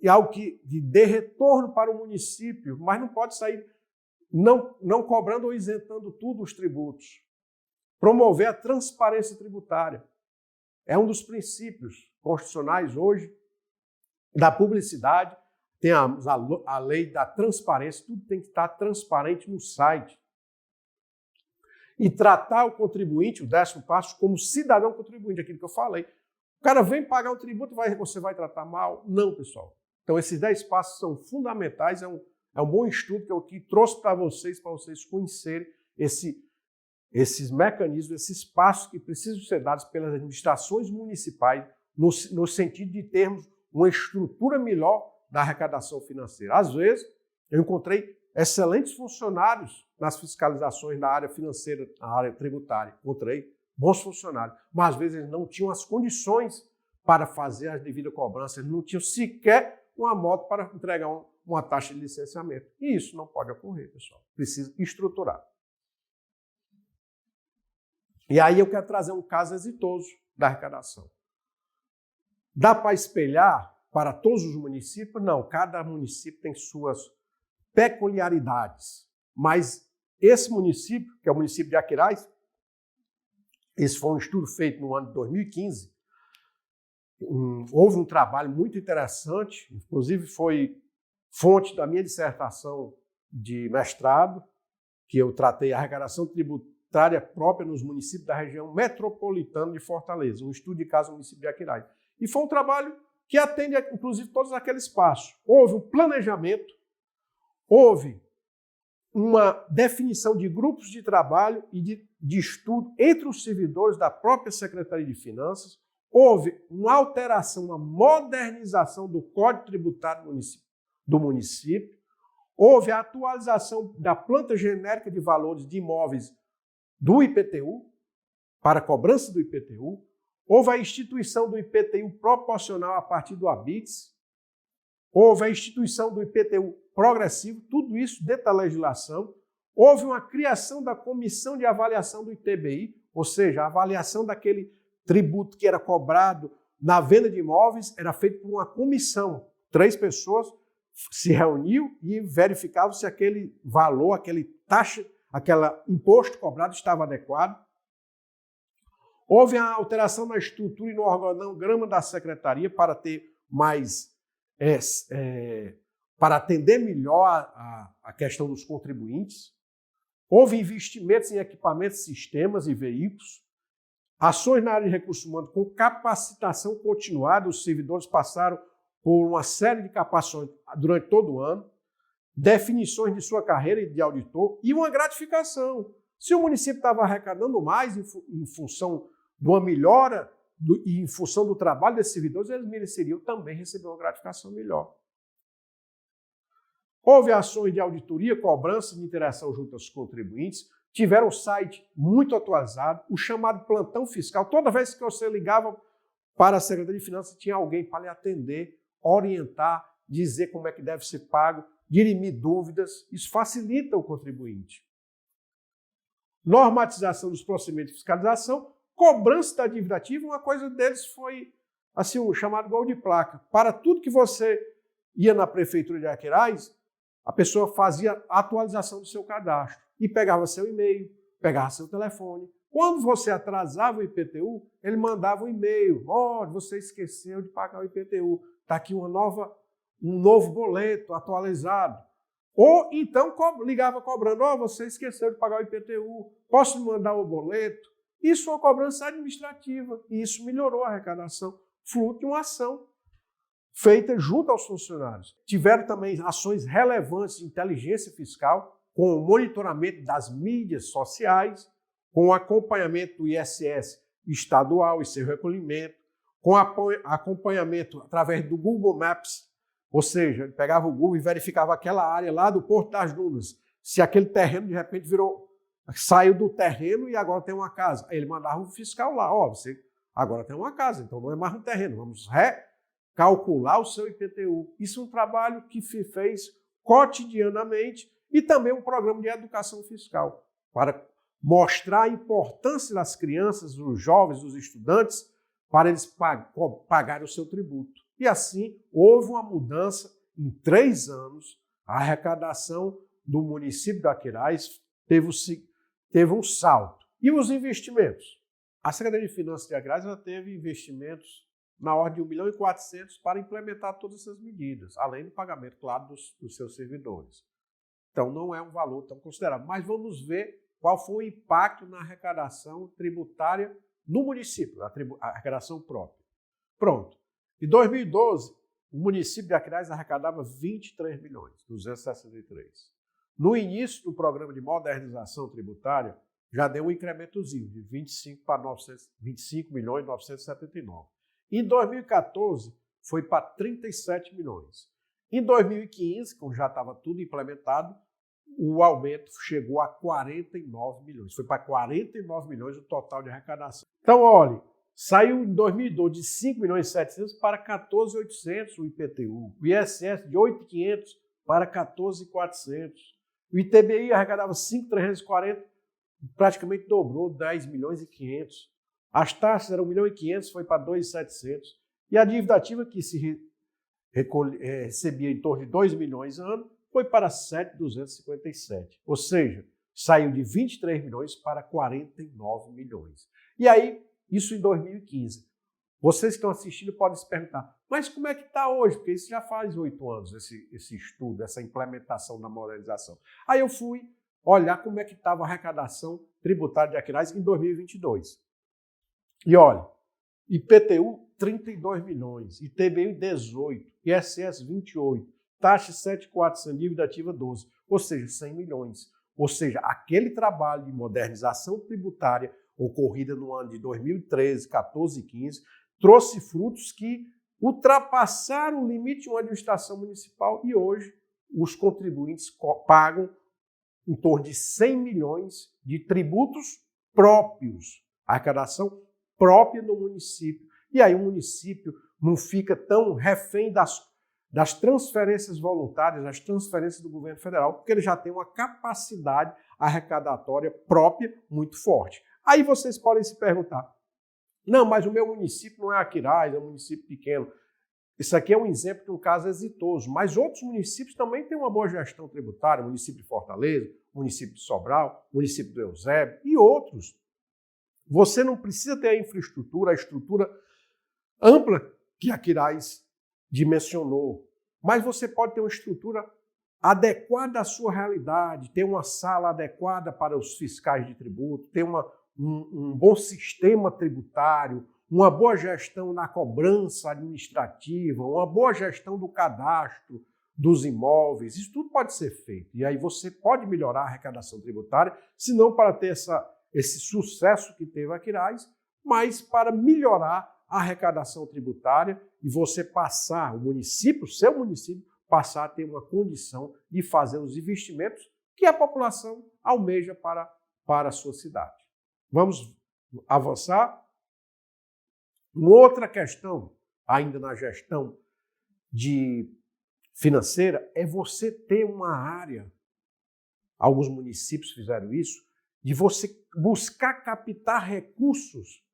E algo que dê retorno para o município, mas não pode sair não cobrando ou isentando tudo os tributos. Promover a transparência tributária. É um dos princípios constitucionais hoje da publicidade. Tem a lei da transparência, tudo tem que estar transparente no site. E tratar o contribuinte, o 10º passo, como cidadão contribuinte, aquilo que eu falei. O cara vem pagar o tributo, você vai tratar mal? Não, pessoal. Então, esses 10 passos são fundamentais, é um bom estudo que eu trouxe para vocês conhecerem esses mecanismos, esses passos que precisam ser dados pelas administrações municipais no sentido de termos uma estrutura melhor da arrecadação financeira. Às vezes, eu encontrei excelentes funcionários nas fiscalizações da área financeira, na área tributária. Encontrei bons funcionários, mas às vezes eles não tinham as condições para fazer a devida cobrança, eles não tinham sequer uma moto para entregar uma taxa de licenciamento. E isso não pode ocorrer, pessoal. Precisa estruturar. E aí eu quero trazer um caso exitoso da arrecadação. Dá para espelhar para todos os municípios? Não, cada município tem suas peculiaridades. Mas esse município, que é o município de Aquiraz, esse foi um estudo feito no ano de 2015, houve um trabalho muito interessante, inclusive foi fonte da minha dissertação de mestrado, que eu tratei a arrecadação tributária própria nos municípios da região metropolitana de Fortaleza, um estudo de caso no município de Aquiraz. E foi um trabalho que atende, inclusive, todos aqueles passos. Houve um planejamento, houve uma definição de grupos de trabalho e de estudo entre os servidores da própria Secretaria de Finanças, houve uma alteração, uma modernização do Código Tributário do município, houve a atualização da planta genérica de valores de imóveis do IPTU, para cobrança do IPTU, houve a instituição do IPTU proporcional a partir do ABITS, houve a instituição do IPTU progressivo, tudo isso dentro da legislação. Houve uma criação da comissão de avaliação do ITBI, ou seja, a avaliação daquele tributo que era cobrado na venda de imóveis era feito por uma comissão. 3 pessoas se reuniam e verificavam se aquele valor, aquele taxa, aquele imposto cobrado estava adequado. Houve a alteração na estrutura e no organograma da secretaria para ter mais para atender melhor a questão dos contribuintes. Houve investimentos em equipamentos, sistemas e veículos. Ações na área de recursos humanos com capacitação continuada. Os servidores passaram por uma série de capacitações durante todo o ano. Definições de sua carreira de auditor e uma gratificação. Se o município estava arrecadando mais em função de uma melhora e em função do trabalho desses servidores, eles mereceriam também receber uma gratificação melhor. Houve ações de auditoria, cobrança de interação junto aos contribuintes, tiveram um site muito atualizado, o chamado plantão fiscal. Toda vez que você ligava para a Secretaria de Finanças, tinha alguém para lhe atender, orientar, dizer como é que deve ser pago, dirimir dúvidas. Isso facilita o contribuinte. Normatização dos procedimentos de fiscalização, cobrança da dívida ativa, uma coisa deles foi assim, o chamado gol de placa. Para tudo que você ia na Prefeitura de Aquiraz, a pessoa fazia a atualização do seu cadastro e pegava seu e-mail, pegava seu telefone. Quando você atrasava o IPTU, ele mandava um e-mail. Você esqueceu de pagar o IPTU. Está aqui um novo boleto atualizado. Ou então ligava cobrando. Você esqueceu de pagar o IPTU. Posso lhe mandar o boleto? Isso é uma cobrança administrativa. E isso melhorou a arrecadação, fruto de uma ação feita junto aos funcionários. Tiveram também ações relevantes de inteligência fiscal, com o monitoramento das mídias sociais, com o acompanhamento do ISS estadual e seu recolhimento, com acompanhamento através do Google Maps, ou seja, ele pegava o Google e verificava aquela área lá do Porto das Dunas, se aquele terreno de repente saiu do terreno e agora tem uma casa. Aí ele mandava um fiscal lá, você agora tem uma casa, então não é mais um terreno, vamos recalcular o seu IPTU. Isso é um trabalho que se fez cotidianamente e também um programa de educação fiscal para mostrar a importância das crianças, dos jovens, dos estudantes, para eles pagarem o seu tributo. E assim, houve uma mudança em 3 anos, a arrecadação do município de Aquiraz teve um salto. E os investimentos? A Secretaria de Finanças de Aquiraz teve investimentos na ordem de 1.400.000 para implementar todas essas medidas, além do pagamento, claro, dos seus servidores. Então, não é um valor tão considerável. Mas vamos ver qual foi o impacto na arrecadação tributária no município, a arrecadação própria. Pronto. Em 2012, o município de Aquiraz arrecadava 23.263.000. No início do programa de modernização tributária, já deu um incrementozinho de 25 para 25 milhões e 979. Em 2014, foi para 37 milhões. Em 2015, como já estava tudo implementado, o aumento chegou a 49 milhões. Foi para 49 milhões o total de arrecadação. Então, olha, saiu em 2012 de 5 milhões e 700 para 14.800 o IPTU. O ISS de 8.500 para 14.400. O ITBI arrecadava 5.340, praticamente dobrou, 10 milhões e 500. As taxas eram 1 milhão e 500, foi para 2.700. E a dívida ativa, que se recebia em torno de 2 milhões ano, foi para 7.257. Ou seja, saiu de 23 milhões para 49 milhões. E aí, isso em 2015. Vocês que estão assistindo podem se perguntar, mas como é que está hoje? Porque isso já faz 8 anos, esse estudo, essa implementação da modernização. Aí eu fui olhar como é que estava a arrecadação tributária de Aquiraz em 2022. E olha, IPTU 32 milhões, ITBI 18, ISS 28, taxa 7.400, dívida ativa 12, ou seja, 100 milhões. Ou seja, aquele trabalho de modernização tributária ocorrida no ano de 2013, 14 e 15, trouxe frutos que ultrapassaram o limite de uma administração municipal e hoje os contribuintes pagam em torno de 100 milhões de tributos próprios, arrecadação própria do município. E aí o município não fica tão refém das transferências voluntárias, das transferências do governo federal, porque ele já tem uma capacidade arrecadatória própria muito forte. Aí vocês podem se perguntar, não, mas o meu município não é Aquiraz, é um município pequeno. Isso aqui é um exemplo de um caso exitoso, mas outros municípios também têm uma boa gestão tributária, o município de Fortaleza, o município de Sobral, o município do Eusébio e outros. Você não precisa ter a infraestrutura, a estrutura ampla que Aquiraz dimensionou, mas você pode ter uma estrutura adequada à sua realidade, ter uma sala adequada para os fiscais de tributo, ter um bom sistema tributário, uma boa gestão na cobrança administrativa, uma boa gestão do cadastro dos imóveis. Isso tudo pode ser feito. E aí você pode melhorar a arrecadação tributária, se não para ter esse sucesso que teve a Aquiraz, mas para melhorar a arrecadação tributária e você passar, o município, seu município, passar a ter uma condição de fazer os investimentos que a população almeja para a sua cidade. Vamos avançar? Uma outra questão, ainda na gestão financeira, é você ter uma área, alguns municípios fizeram isso, de você buscar captar recursos,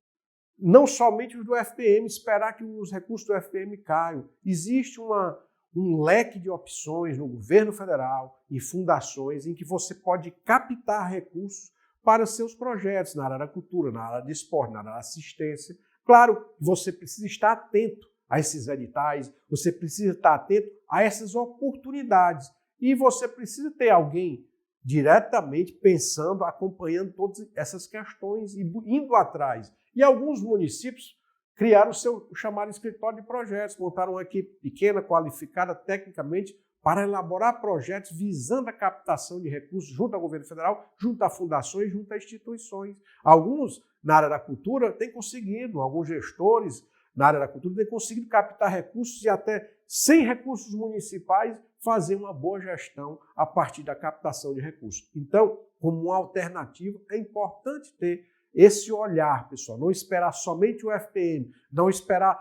não somente os do FPM, esperar que os recursos do FPM caiam. Existe um leque de opções no governo federal e fundações em que você pode captar recursos para seus projetos na área da cultura, na área de esporte, na área da assistência. Claro, você precisa estar atento a esses editais, você precisa estar atento a essas oportunidades e você precisa ter alguém diretamente pensando, acompanhando todas essas questões e indo atrás. E alguns municípios criaram o chamado escritório de projetos, montaram uma equipe pequena, qualificada tecnicamente, para elaborar projetos visando a captação de recursos junto ao governo federal, junto a fundações, junto a instituições. Alguns, na área da cultura, têm conseguido, alguns gestores na área da cultura têm conseguido captar recursos e até sem recursos municipais fazer uma boa gestão a partir da captação de recursos. Então, como uma alternativa, é importante ter esse olhar, pessoal, não esperar somente o FPM, não esperar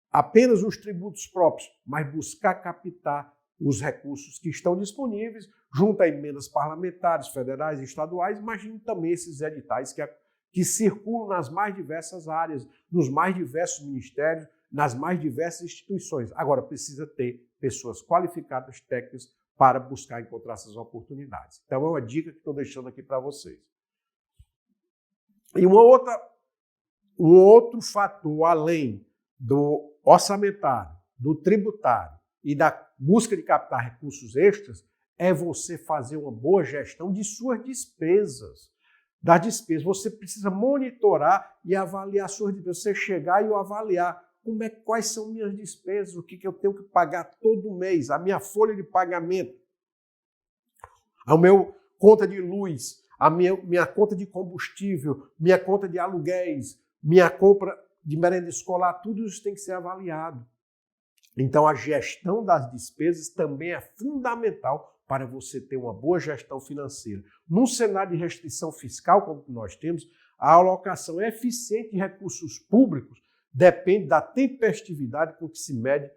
apenas os tributos próprios, mas buscar captar os recursos que estão disponíveis, junto a emendas parlamentares, federais e estaduais, mas também esses editais que circulam nas mais diversas áreas, nos mais diversos ministérios, nas mais diversas instituições. Agora, precisa ter pessoas qualificadas, técnicas, para buscar encontrar essas oportunidades. Então, é uma dica que estou deixando aqui para vocês. E um outro fator, além do orçamentário, do tributário e da busca de captar recursos extras, é você fazer uma boa gestão de suas despesas. Das despesas, você precisa monitorar e avaliar suas despesas. Você chegar e avaliar quais são minhas despesas, o que eu tenho que pagar todo mês, a minha folha de pagamento, a minha conta de luz, a minha conta de combustível, minha conta de aluguéis, minha compra de merenda escolar, tudo isso tem que ser avaliado. Então, a gestão das despesas também é fundamental para você ter uma boa gestão financeira. Num cenário de restrição fiscal, como nós temos, a alocação eficiente de recursos públicos depende da tempestividade com que se mede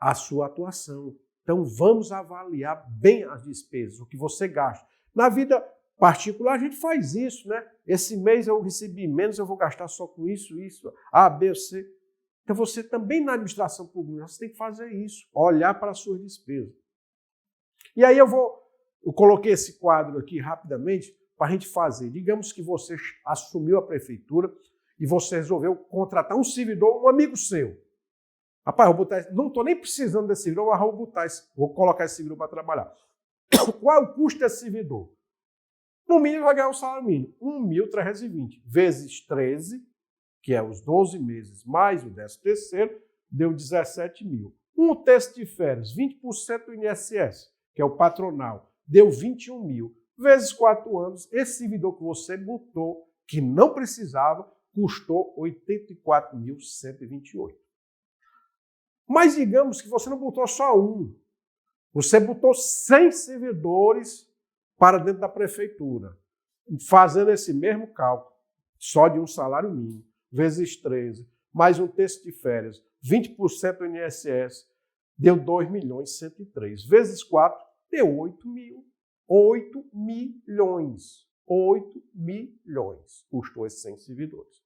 a sua atuação. Então, vamos avaliar bem as despesas, o que você gasta. Na vida particular, a gente faz isso, né? Esse mês eu recebi menos, eu vou gastar só com isso, A, B, C. Então, você também na administração pública, você tem que fazer isso, olhar para as suas despesas. E aí eu coloquei esse quadro aqui rapidamente para a gente fazer. Digamos que você assumiu a prefeitura e você resolveu contratar um servidor, um amigo seu. Rapaz, não estou nem precisando desse servidor, mas vou colocar esse servidor para trabalhar. Qual é o custo desse servidor? No mínimo vai ganhar o salário mínimo, 1.320 vezes 13, que é os 12 meses, mais o 13º, deu 17 mil. Um terço de férias, 20% do INSS, que é o patronal, deu 21 mil. Vezes 4 anos, esse servidor que você botou, que não precisava, custou 84.128. Mas digamos que você não botou só um. Você botou 100 servidores para dentro da prefeitura, fazendo esse mesmo cálculo, só de um salário mínimo, vezes 13, mais um terço de férias, 20% do INSS, deu 2.103. Vezes 4, deu 8 mil. 8 milhões. 8 milhões custou esses 100 servidores.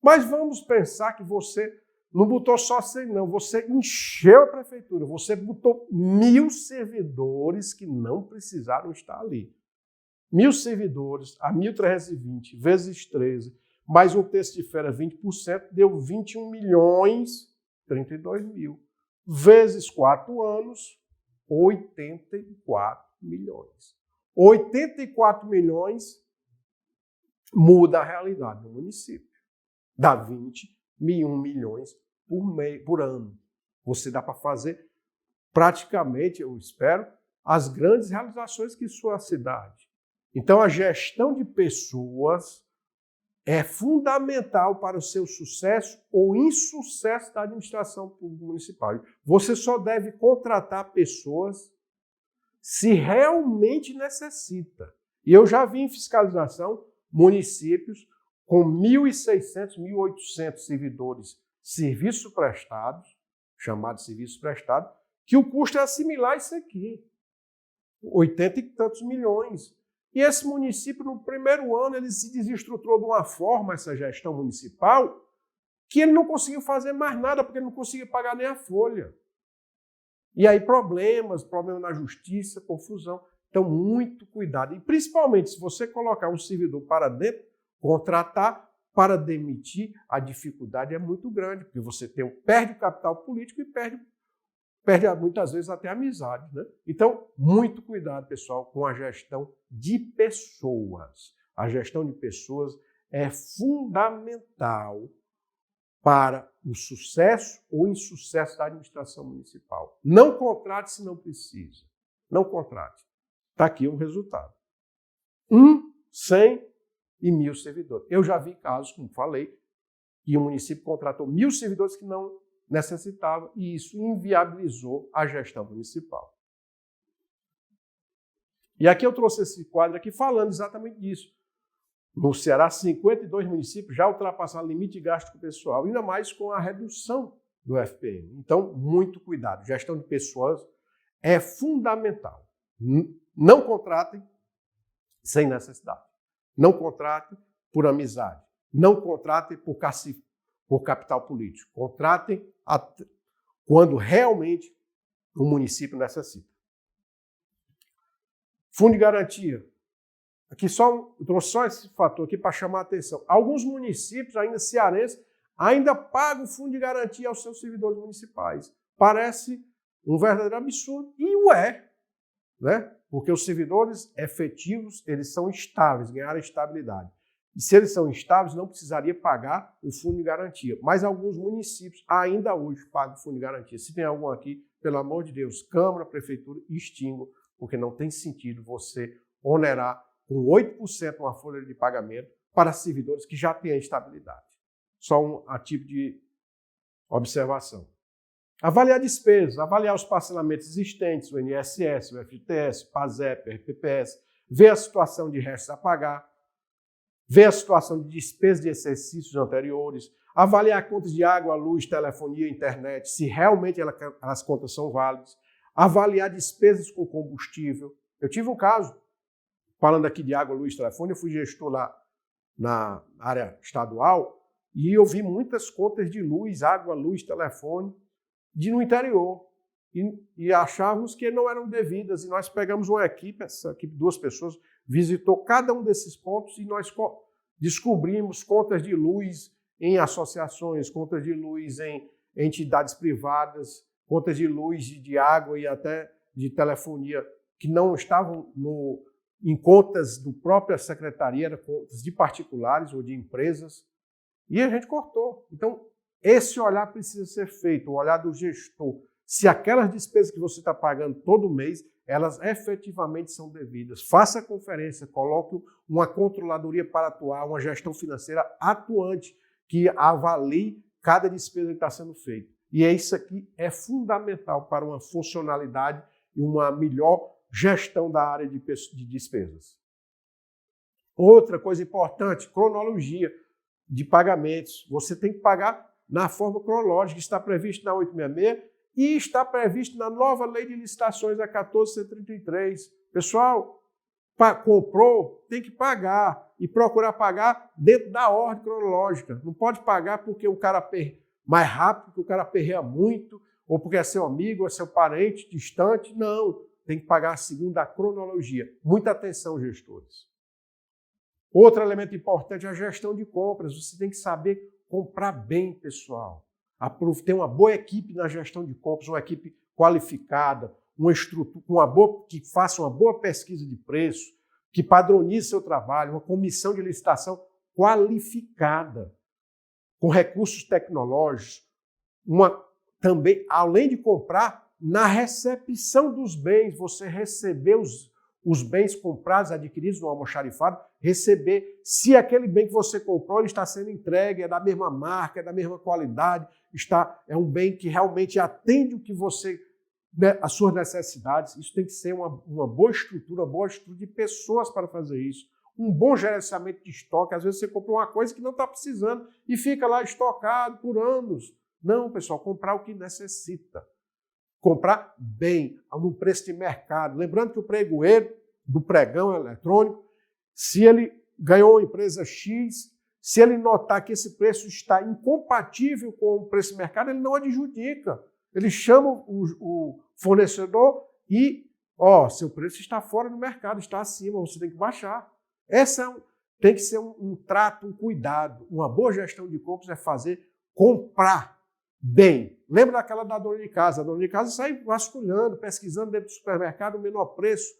Mas vamos pensar que você não botou só 100, não. Você encheu a prefeitura. Você botou 1.000 servidores que não precisaram estar ali. 1.000 servidores a 1.320 vezes 13, mais um terço de férias, 20%, deu 21 milhões, 32 mil. Vezes 4 anos, 84 milhões. 84 milhões muda a realidade do município. Dá 21 milhões por ano. Você dá para fazer praticamente, eu espero, as grandes realizações que sua cidade. Então, a gestão de pessoas é fundamental para o seu sucesso ou insucesso da administração pública municipal. Você só deve contratar pessoas se realmente necessita. E eu já vi em fiscalização municípios com 1.600, 1.800 servidores, serviços prestados, chamados serviços prestados, que o custo é similar a isso aqui, 80 e tantos milhões. E esse município, no primeiro ano, ele se desestruturou de uma forma, essa gestão municipal, que ele não conseguiu fazer mais nada, porque ele não conseguia pagar nem a folha. E aí problemas na justiça, confusão. Então, muito cuidado. E principalmente, se você colocar um servidor para dentro, contratar para demitir, a dificuldade é muito grande, porque você perde o capital político e perde muitas vezes até a amizade, né? Então, muito cuidado, pessoal, com a gestão de pessoas. A gestão de pessoas é fundamental para o sucesso ou insucesso da administração municipal. Não contrate se não precisa. Não contrate. Está aqui um resultado. 100 e 1.000 servidores. Eu já vi casos, como falei, que o município contratou 1.000 servidores que não necessitava e isso inviabilizou a gestão municipal. E aqui eu trouxe esse quadro aqui falando exatamente disso. No Ceará, 52 municípios já ultrapassaram o limite de gasto com o pessoal, ainda mais com a redução do FPM. Então, muito cuidado. Gestão de pessoas é fundamental. Não contratem sem necessidade. Não contratem por amizade. Não contratem por capital político. Contratem quando realmente o município necessita. Fundo de garantia. Aqui eu trouxe só esse fator aqui para chamar a atenção. Alguns municípios, ainda cearenses, ainda pagam o fundo de garantia aos seus servidores municipais. Parece um verdadeiro absurdo, e o é, né? Porque os servidores efetivos, eles são estáveis, ganharam estabilidade. E se eles são estáveis, não precisaria pagar o fundo de garantia. Mas alguns municípios ainda hoje pagam o fundo de garantia. Se tem algum aqui, pelo amor de Deus, Câmara, Prefeitura, extinguam porque não tem sentido você onerar com 8% uma folha de pagamento para servidores que já têm a estabilidade. Só a tipo de observação. Avaliar despesas, avaliar os parcelamentos existentes, o INSS, o FGTS, PASEP, RPPS, ver a situação de restos a pagar, ver a situação de despesas de exercícios anteriores, avaliar contas de água, luz, telefonia, internet, se realmente as contas são válidas, avaliar despesas com combustível. Eu tive um caso, falando aqui de água, luz, telefone, eu fui gestor lá na área estadual e eu vi muitas contas de luz, água, luz, telefone, no interior. E achávamos que não eram devidas. E nós pegamos uma equipe, essa equipe, 2 pessoas, visitou cada um desses pontos e nós descobrimos contas de luz em associações, contas de luz em entidades privadas, contas de luz, de água e até de telefonia que não estavam em contas do própria secretaria, eram contas de particulares ou de empresas. E a gente cortou. Então, esse olhar precisa ser feito, o olhar do gestor. Se aquelas despesas que você está pagando todo mês, elas efetivamente são devidas. Faça a conferência, coloque uma controladoria para atuar, uma gestão financeira atuante que avalie cada despesa que está sendo feita. E isso aqui é fundamental para uma funcionalidade e uma melhor gestão da área de despesas. Outra coisa importante, cronologia de pagamentos. Você tem que pagar na forma cronológica, está previsto na 866 e está previsto na nova lei de licitações, a 1433. Pessoal, comprou, tem que pagar e procurar pagar dentro da ordem cronológica. Não pode pagar porque o cara mais rápido, porque o cara aperreia muito, ou porque é seu amigo, é seu parente distante. Não, tem que pagar segundo a cronologia. Muita atenção, gestores. Outro elemento importante é a gestão de compras. Você tem que saber comprar bem, pessoal. Ter uma boa equipe na gestão de compras, uma equipe qualificada, uma estrutura, que faça uma boa pesquisa de preço, que padronize seu trabalho, uma comissão de licitação qualificada, com recursos tecnológicos, também, além de comprar, na recepção dos bens, você receber os bens comprados, adquiridos no almoxarifado, receber se aquele bem que você comprou ele está sendo entregue, é da mesma marca, é da mesma qualidade, é um bem que realmente atende o que você, as suas necessidades. Isso tem que ser uma boa estrutura de pessoas para fazer isso. Um bom gerenciamento de estoque. Às vezes você compra uma coisa que não está precisando e fica lá estocado por anos. Não, pessoal, comprar o que necessita. Comprar bem, no preço de mercado. Lembrando que o pregoeiro do pregão eletrônico, se ele ganhou uma empresa X, se ele notar que esse preço está incompatível com o preço de mercado, ele não adjudica. Ele chama o fornecedor e, seu preço está fora do mercado, está acima, você tem que baixar. Tem que ser um trato, um cuidado. Uma boa gestão de compras é comprar bem. Lembra daquela da dona de casa? A dona de casa sai vasculhando, pesquisando dentro do supermercado o menor preço.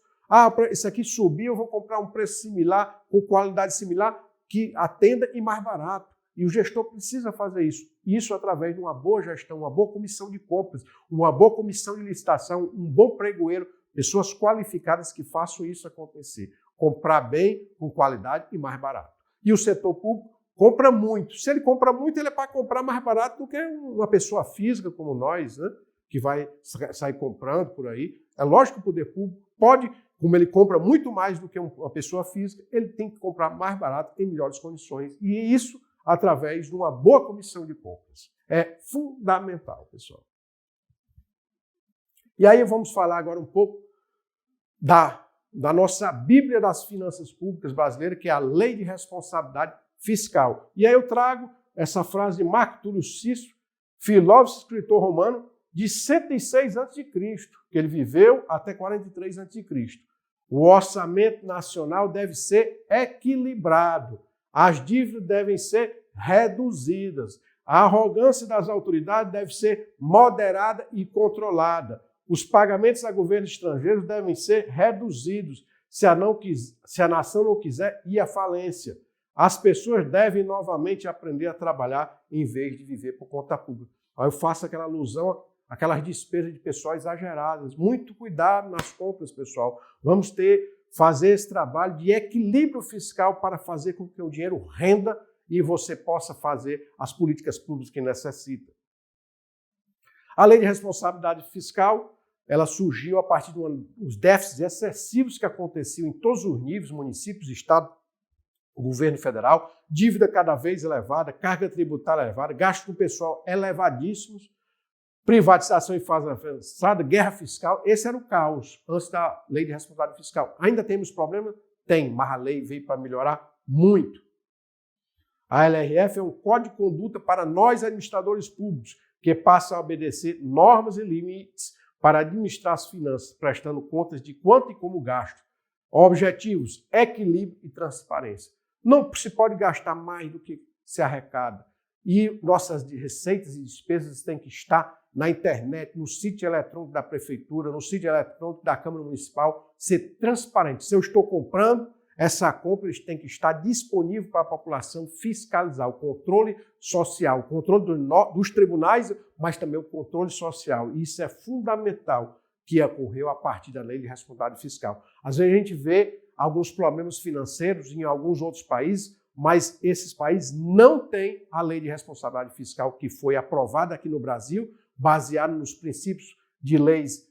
Isso aqui subiu, eu vou comprar um preço similar, com qualidade similar, que atenda e mais barato. E o gestor precisa fazer isso. Isso através de uma boa gestão, uma boa comissão de compras, uma boa comissão de licitação, um bom pregoeiro, pessoas qualificadas que façam isso acontecer. Comprar bem, com qualidade e mais barato. E o setor público compra muito. Se ele compra muito, ele é para comprar mais barato do que uma pessoa física como nós, né? Que vai sair comprando por aí. É lógico que o poder público pode, como ele compra muito mais do que uma pessoa física, ele tem que comprar mais barato em melhores condições. E isso através de uma boa comissão de compras. É fundamental, pessoal. E aí vamos falar agora um pouco da nossa Bíblia das Finanças Públicas brasileira, que é a Lei de Responsabilidade Fiscal. E aí eu trago essa frase de Marco Túlio Cícero, filósofo e escritor romano, de 106 a.C., que ele viveu até 43 a.C. O orçamento nacional deve ser equilibrado, as dívidas devem ser reduzidas, a arrogância das autoridades deve ser moderada e controlada, os pagamentos a governos estrangeiros devem ser reduzidos, se a nação não quiser ir à falência. As pessoas devem novamente aprender a trabalhar em vez de viver por conta pública. Aí eu faço aquela alusão aquelas despesas de pessoal exageradas. Muito cuidado nas compras, pessoal. Vamos fazer esse trabalho de equilíbrio fiscal para fazer com que o dinheiro renda e você possa fazer as políticas públicas que necessita. A lei de responsabilidade fiscal, ela surgiu a partir dos déficits excessivos que aconteciam em todos os níveis, municípios, estado, governo federal, dívida cada vez elevada, carga tributária elevada, gasto com pessoal elevadíssimos, privatização em fase avançada, guerra fiscal. Esse era o caos antes da lei de responsabilidade fiscal. Ainda temos problemas? Tem, mas a lei veio para melhorar muito. A LRF é um código de conduta para nós, administradores públicos, que passam a obedecer normas e limites para administrar as finanças, prestando contas de quanto e como gasto. Objetivos, equilíbrio e transparência. Não se pode gastar mais do que se arrecada. E nossas receitas e despesas têm que estar na internet, no sítio eletrônico da prefeitura, no sítio eletrônico da Câmara Municipal, ser transparente. Se eu estou comprando, essa compra tem que estar disponível para a população fiscalizar. O controle social, o controle dos tribunais, mas também o controle social. Isso é fundamental que ocorreu a partir da lei de responsabilidade fiscal. Às vezes a gente vê alguns problemas financeiros em alguns outros países, mas esses países não têm a lei de responsabilidade fiscal que foi aprovada aqui no Brasil, baseada nos princípios de leis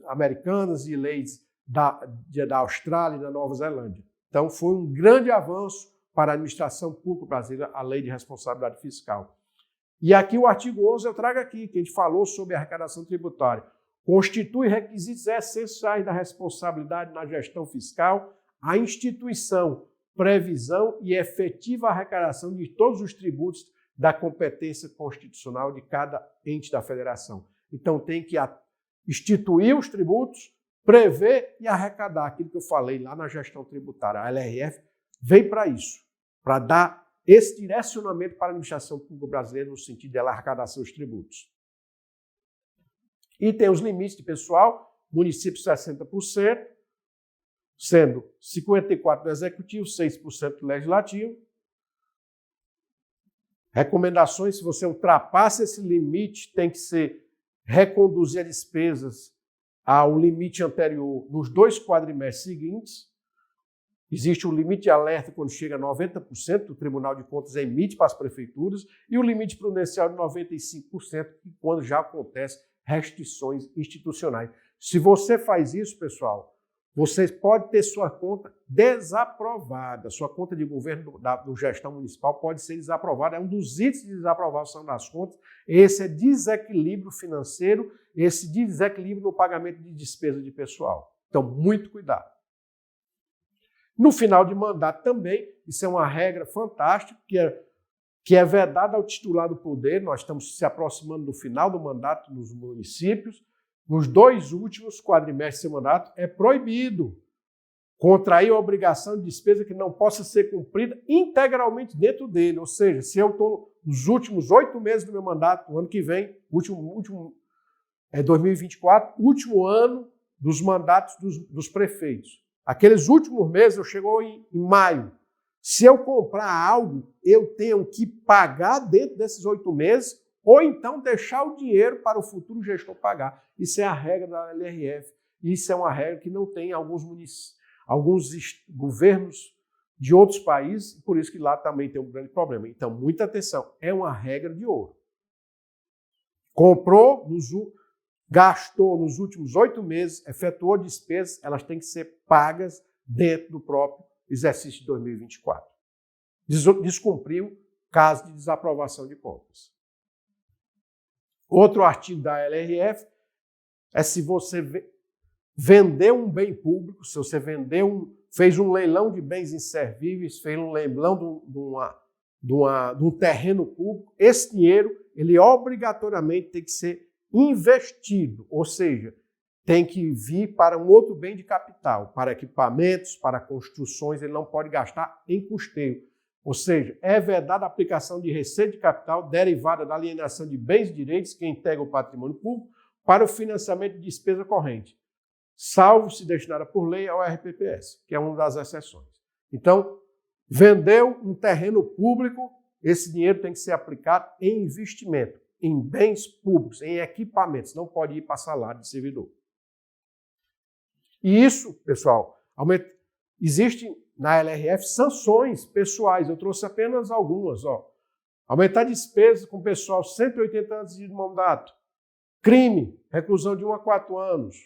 americanas e leis da Austrália e da Nova Zelândia. Então, foi um grande avanço para a administração pública brasileira, a lei de responsabilidade fiscal. E aqui o artigo 11 eu trago aqui, que a gente falou sobre a arrecadação tributária. Constitui requisitos essenciais da responsabilidade na gestão fiscal a instituição, previsão e efetiva arrecadação de todos os tributos da competência constitucional de cada ente da federação. Então, tem que instituir os tributos, prever e arrecadar aquilo que eu falei lá na gestão tributária. A LRF veio para isso, para dar esse direcionamento para a administração pública brasileira no sentido de arrecadação dos tributos. E tem os limites de pessoal, município 60%, sendo 54% do executivo, 6% do legislativo. Recomendações, se você ultrapassa esse limite, tem que reconduzir as despesas ao limite anterior nos 2 quadrimestres seguintes. Existe um limite de alerta quando chega a 90%, o Tribunal de Contas emite para as prefeituras, e o limite prudencial de 95%, quando já acontece restrições institucionais. Se você faz isso, pessoal, você pode ter sua conta desaprovada. Sua conta de governo do gestão municipal pode ser desaprovada. É um dos itens de desaprovação das contas. Esse é desequilíbrio financeiro, esse desequilíbrio no pagamento de despesa de pessoal. Então, muito cuidado. No final de mandato também, isso é uma regra fantástica, que é vedada ao titular do poder. Nós estamos se aproximando do final do mandato nos municípios. Nos 2 últimos quadrimestres de mandato, é proibido contrair a obrigação de despesa que não possa ser cumprida integralmente dentro dele. Ou seja, se eu estou nos últimos 8 meses do meu mandato, o ano que vem, 2024, último ano dos mandatos dos prefeitos. Aqueles últimos meses, eu chegou em maio. Se eu comprar algo, eu tenho que pagar dentro desses 8 meses, ou então deixar o dinheiro para o futuro gestor pagar. Isso é a regra da LRF. Isso é uma regra que não tem alguns governos de outros países, por isso que lá também tem um grande problema. Então, muita atenção, é uma regra de ouro. Comprou, gastou nos últimos 8 meses, efetuou despesas, elas têm que ser pagas dentro do próprio exercício de 2024. Descumpriu, caso de desaprovação de contas. Outro artigo da LRF é se você vendeu um bem público, se você fez um leilão de bens inservíveis, fez um leilão de um terreno público, esse dinheiro ele obrigatoriamente tem que ser investido, ou seja, tem que vir para um outro bem de capital, para equipamentos, para construções, ele não pode gastar em custeio. Ou seja, é vedada a aplicação de receita de capital derivada da alienação de bens e direitos que integram o patrimônio público para o financiamento de despesa corrente, salvo se destinada por lei ao RPPS, que é uma das exceções. Então, vendeu um terreno público, esse dinheiro tem que ser aplicado em investimento. em bens públicos, em equipamentos, não pode ir para salário de servidor. E isso, pessoal, existe na LRF sanções pessoais, eu trouxe apenas algumas. Aumentar despesas com pessoal 180 anos de mandato, crime, reclusão de 1 a 4 anos,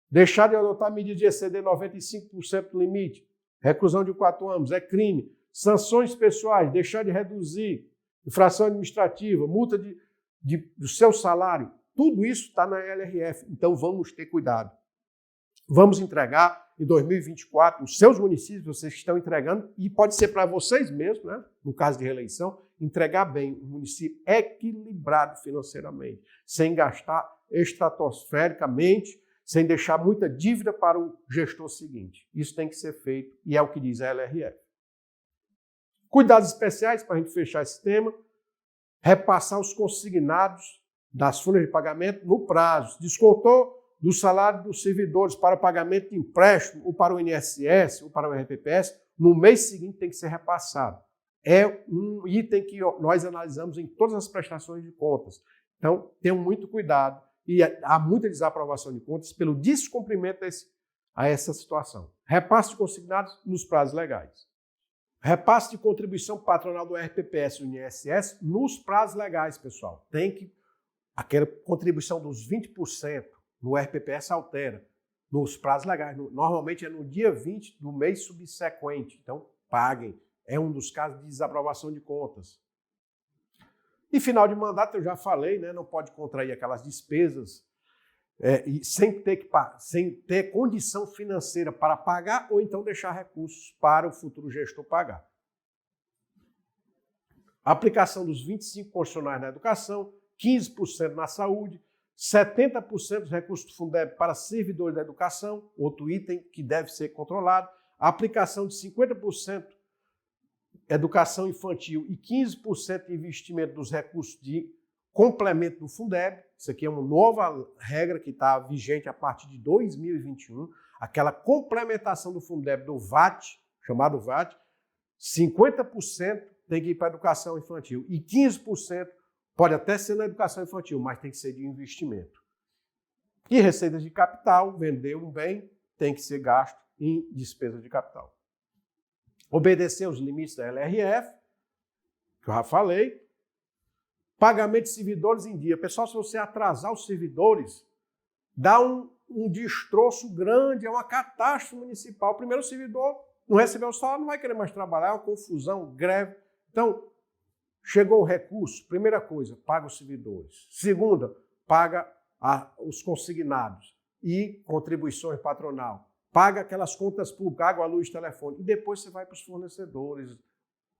deixar de adotar medidas de exceder 95% do limite, reclusão de 4 anos, é crime. Sanções pessoais, deixar de reduzir, infração administrativa, multa do seu salário, tudo isso está na LRF, então vamos ter cuidado. Vamos entregar em 2024, os seus municípios, vocês estão entregando, e pode ser para vocês mesmos, né? No caso de reeleição, entregar bem um município equilibrado financeiramente, sem gastar estratosfericamente, sem deixar muita dívida para o gestor seguinte. Isso tem que ser feito e é o que diz a LRF. Cuidados especiais para a gente fechar esse tema, repassar os consignados das folhas de pagamento no prazo. Descontou do salário dos servidores para pagamento de empréstimo, ou para o INSS, ou para o RPPS, no mês seguinte tem que ser repassado. É um item que nós analisamos em todas as prestações de contas. Então, tenham muito cuidado. E há muita desaprovação de contas pelo descumprimento a essa situação. Repasse de consignados nos prazos legais. Repasse de contribuição patronal do RPPS e do INSS nos prazos legais, pessoal. Tem que... Aquela contribuição dos 20% no RPPS altera nos prazos legais. Normalmente é no dia 20 do mês subsequente. Então, paguem. É um dos casos de desaprovação de contas. E final de mandato, eu já falei, né? Não pode contrair aquelas despesas sem ter condição financeira para pagar ou então deixar recursos para o futuro gestor pagar. Aplicação dos 25 constitucionais na educação, 15% na saúde, 70% dos recursos do Fundeb para servidores da educação, outro item que deve ser controlado, a aplicação de 50% educação infantil e 15% de investimento dos recursos de complemento do Fundeb. Isso aqui é uma nova regra que está vigente a partir de 2021. Aquela complementação do Fundeb do VAT, chamado VAT, 50% tem que ir para a educação infantil e 15% pode até ser na educação infantil, mas tem que ser de investimento. E receitas de capital, vender um bem, tem que ser gasto em despesa de capital. Obedecer aos limites da LRF, que eu já falei. Pagamento de servidores em dia. Pessoal, se você atrasar os servidores, dá um destroço grande, é uma catástrofe municipal. Primeiro, o servidor não recebeu o salário, não vai querer mais trabalhar, é uma confusão, greve. Então, chegou o recurso, primeira coisa, paga os servidores. Segunda, paga os consignados e contribuições patronal. Paga aquelas contas públicas, água, luz, telefone. E depois você vai para os fornecedores.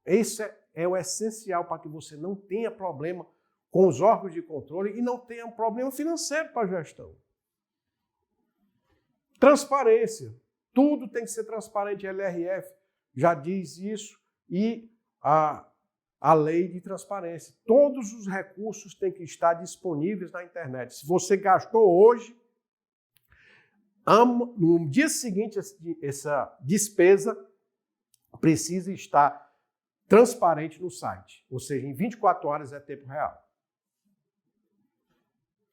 Esse é o essencial para que você não tenha problema com os órgãos de controle e não tenha um problema financeiro para a gestão. Transparência. Tudo tem que ser transparente. A LRF já diz isso e a lei de transparência. Todos os recursos têm que estar disponíveis na internet. Se você gastou hoje, no dia seguinte essa despesa precisa estar transparente no site. Ou seja, em 24 horas é tempo real.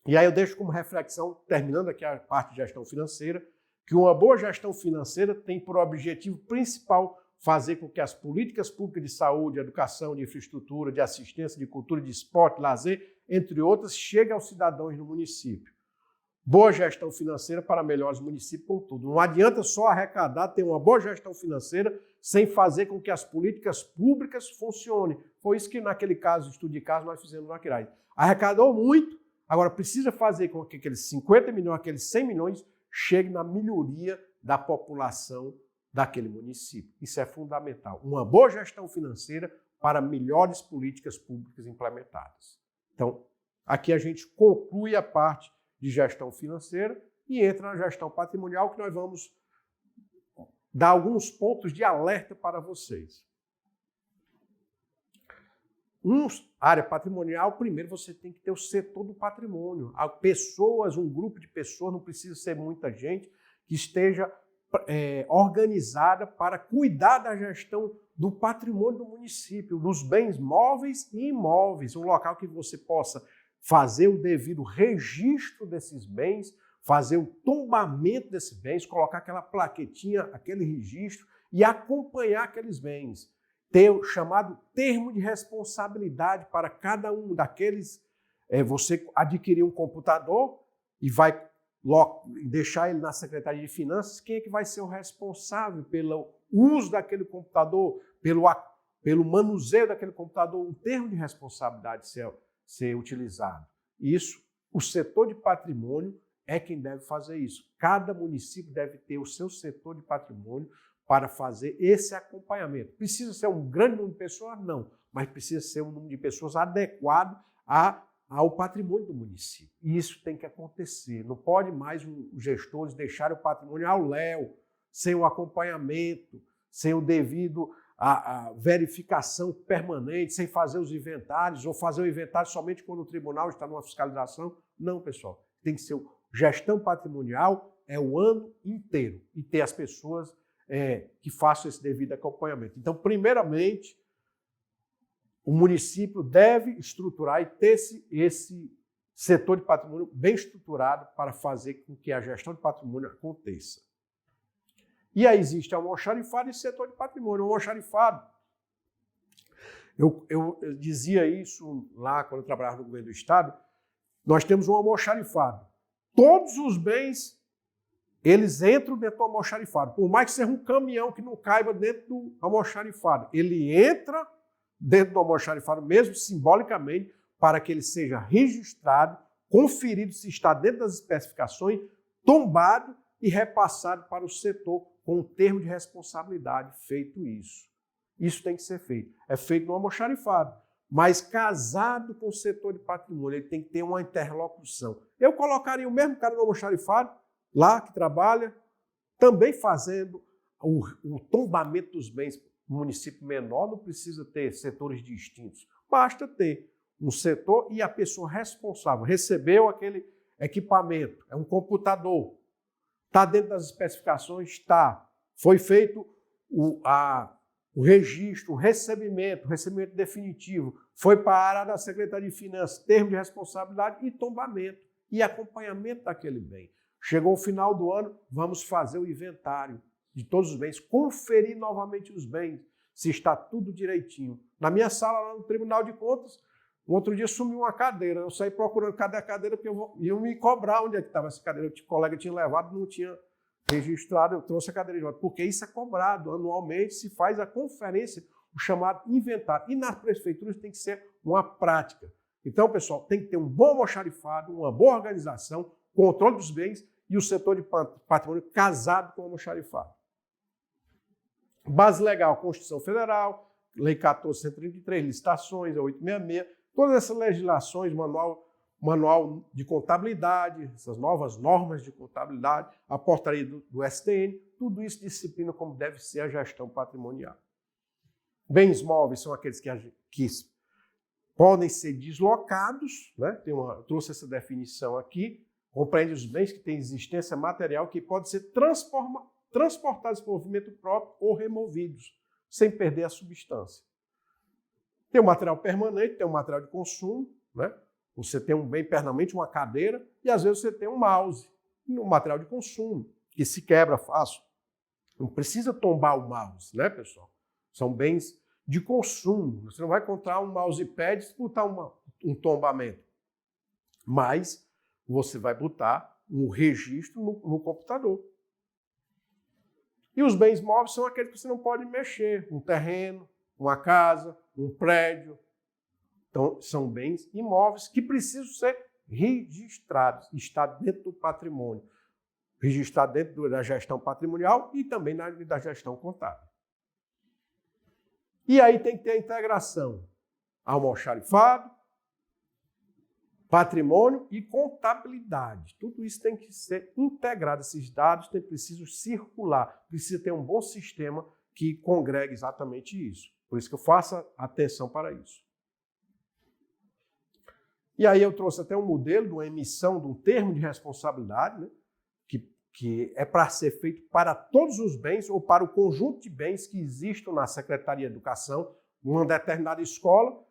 E aí eu deixo como reflexão, terminando aqui a parte de gestão financeira, que uma boa gestão financeira tem por objetivo principal fazer com que as políticas públicas de saúde, educação, de infraestrutura, de assistência, de cultura, de esporte, lazer, entre outras, cheguem aos cidadãos no município. Boa gestão financeira para melhores municípios, com tudo. Não adianta só arrecadar, ter uma boa gestão financeira sem fazer com que as políticas públicas funcionem. Foi isso que, naquele caso, estudo de caso, nós fizemos no Aquiraz. Arrecadou muito, agora precisa fazer com que aqueles 50 milhões, aqueles 100 milhões, cheguem na melhoria da população daquele município. Isso é fundamental. Uma boa gestão financeira para melhores políticas públicas implementadas. Então, aqui a gente conclui a parte de gestão financeira e entra na gestão patrimonial, que nós vamos dar alguns pontos de alerta para vocês. Área patrimonial, primeiro você tem que ter o setor do patrimônio. Pessoas, um grupo de pessoas, não precisa ser muita gente, que esteja organizada para cuidar da gestão do patrimônio do município, dos bens móveis e imóveis, um local que você possa fazer o devido registro desses bens, fazer o tombamento desses bens, colocar aquela plaquetinha, aquele registro e acompanhar aqueles bens. Ter o chamado termo de responsabilidade para cada um daqueles. Você adquirir um computador e vai deixar ele na Secretaria de Finanças, quem é que vai ser o responsável pelo uso daquele computador, pelo manuseio daquele computador, um termo de responsabilidade ser utilizado. Isso, o setor de patrimônio é quem deve fazer isso. Cada município deve ter o seu setor de patrimônio para fazer esse acompanhamento. Precisa ser um grande número de pessoas? Não, mas precisa ser um número de pessoas adequado ao patrimônio do município. E isso tem que acontecer. Não pode mais os gestores deixarem o patrimônio ao léu, sem o acompanhamento, sem o devido a verificação permanente, sem fazer os inventários, ou fazer o inventário somente quando o tribunal está numa fiscalização. Não, pessoal. Tem que ser gestão patrimonial o ano inteiro e ter as pessoas que façam esse devido acompanhamento. Então, primeiramente, o município deve estruturar e ter esse setor de patrimônio bem estruturado para fazer com que a gestão de patrimônio aconteça. E aí existe o almoxarifado e o setor de patrimônio. O almoxarifado, eu dizia isso lá quando eu trabalhava no governo do estado, nós temos um almoxarifado. Todos os bens, eles entram dentro do almoxarifado. Por mais que seja um caminhão que não caiba dentro do almoxarifado, ele entra dentro do almoxarifado, mesmo simbolicamente, para que ele seja registrado, conferido se está dentro das especificações, tombado e repassado para o setor com um termo de responsabilidade feito isso. Isso tem que ser feito. É feito no almoxarifado, mas casado com o setor de patrimônio, ele tem que ter uma interlocução. Eu colocaria o mesmo cara no almoxarifado, lá que trabalha, também fazendo o tombamento dos bens. Um município menor não precisa ter setores distintos, basta ter um setor e a pessoa responsável recebeu aquele equipamento, é um computador, está dentro das especificações, está. Foi feito o registro, o recebimento definitivo, foi para a área da Secretaria de Finanças, termo de responsabilidade e tombamento e acompanhamento daquele bem. Chegou o final do ano, vamos fazer o inventário de todos os bens, conferir novamente os bens, se está tudo direitinho. Na minha sala, lá no Tribunal de Contas, um outro dia sumiu uma cadeira. Eu saí procurando cadê a cadeira, porque iam me cobrar onde é que estava essa cadeira. O colega tinha levado, não tinha registrado, eu trouxe a cadeira de volta. Porque isso é cobrado. Anualmente se faz a conferência, o chamado inventário. E nas prefeituras tem que ser uma prática. Então, pessoal, tem que ter um bom almoxarifado, uma boa organização, controle dos bens e o setor de patrimônio casado com o almoxarifado. Base legal, Constituição Federal, Lei 14.133, licitações, a 866, todas essas legislações, manual de contabilidade, essas novas normas de contabilidade, a portaria do STN, tudo isso disciplina como deve ser a gestão patrimonial. Bens móveis são aqueles que podem ser deslocados, né? Trouxe essa definição aqui, compreende os bens que têm existência material que podem ser transportados por movimento próprio ou removidos, sem perder a substância. Tem o material permanente, tem o material de consumo, né? Você tem um bem permanente, uma cadeira, e às vezes você tem um mouse, um material de consumo, que se quebra fácil. Não precisa tombar o mouse, né, pessoal? São bens de consumo. Você não vai encontrar um mousepad e disputar um tombamento. Mas você vai botar um registro no computador. E os bens móveis são aqueles que você não pode mexer. Um terreno, uma casa, um prédio. Então, são bens imóveis que precisam ser registrados, estar dentro do patrimônio. Registrado dentro da gestão patrimonial e também da gestão contábil. E aí tem que ter a integração. Almoxarifado, patrimônio e contabilidade. Tudo isso tem que ser integrado. Esses dados precisam circular. Precisa ter um bom sistema que congregue exatamente isso. Por isso que eu faço atenção para isso. E aí eu trouxe até um modelo de uma emissão de um termo de responsabilidade, né, que é para ser feito para todos os bens ou para o conjunto de bens que existam na Secretaria de Educação, uma determinada escola,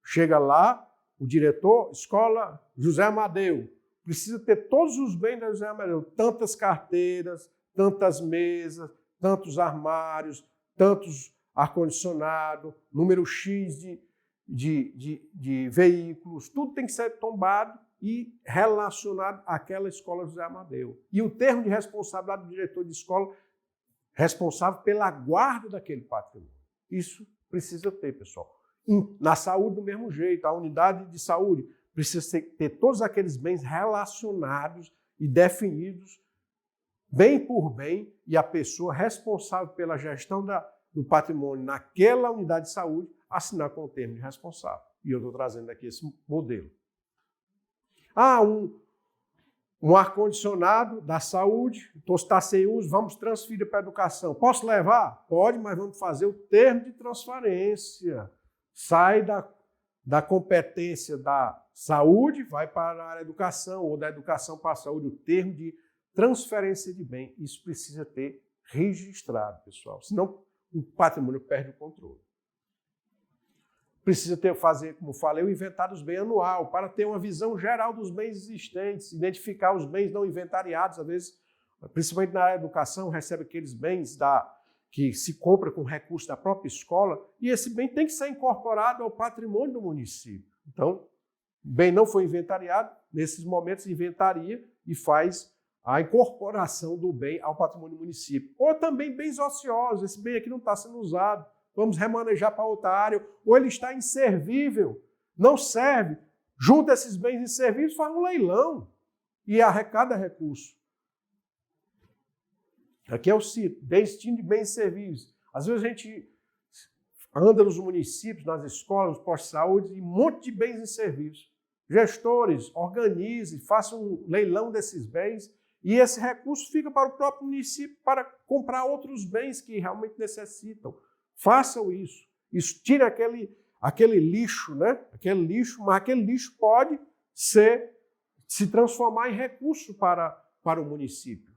chega lá, o diretor, escola José Amadeu, precisa ter todos os bens da José Amadeu, tantas carteiras, tantas mesas, tantos armários, tantos ar-condicionado, número X de veículos, tudo tem que ser tombado e relacionado àquela escola José Amadeu. E o termo de responsabilidade do diretor de escola responsável pela guarda daquele patrimônio. Isso precisa ter, pessoal. Na saúde, do mesmo jeito, a unidade de saúde precisa ter todos aqueles bens relacionados e definidos bem por bem, e a pessoa responsável pela gestão do patrimônio naquela unidade de saúde assinar com o termo de responsável. E eu estou trazendo aqui esse modelo. Um ar-condicionado da saúde, então está sem uso, vamos transferir para a educação. Posso levar? Pode, mas vamos fazer o termo de transferência. Sai da competência da saúde, vai para a educação, ou da educação para a saúde, o termo de transferência de bem. Isso precisa ter registrado, pessoal, senão o patrimônio perde o controle. Precisa fazer, como falei, o inventário dos bens anual, para ter uma visão geral dos bens existentes, identificar os bens não inventariados, às vezes, principalmente na área da educação, recebe aqueles bens que se compra com recursos da própria escola, e esse bem tem que ser incorporado ao patrimônio do município. Então, o bem não foi inventariado, nesses momentos inventaria e faz a incorporação do bem ao patrimônio do município. Ou também bens ociosos, esse bem aqui não está sendo usado, vamos remanejar para outra área, ou ele está inservível, não serve, junta esses bens inservíveis, faz um leilão e arrecada recurso. Aqui é o CIT, destino de bens inservíveis. Às vezes a gente anda nos municípios, nas escolas, nos postos de saúde, e um monte de bens inservíveis. Gestores, organizem, façam um leilão desses bens e esse recurso fica para o próprio município para comprar outros bens que realmente necessitam. Façam isso. Isso tira aquele lixo, né? Aquele lixo, mas aquele lixo pode se transformar em recurso para o município,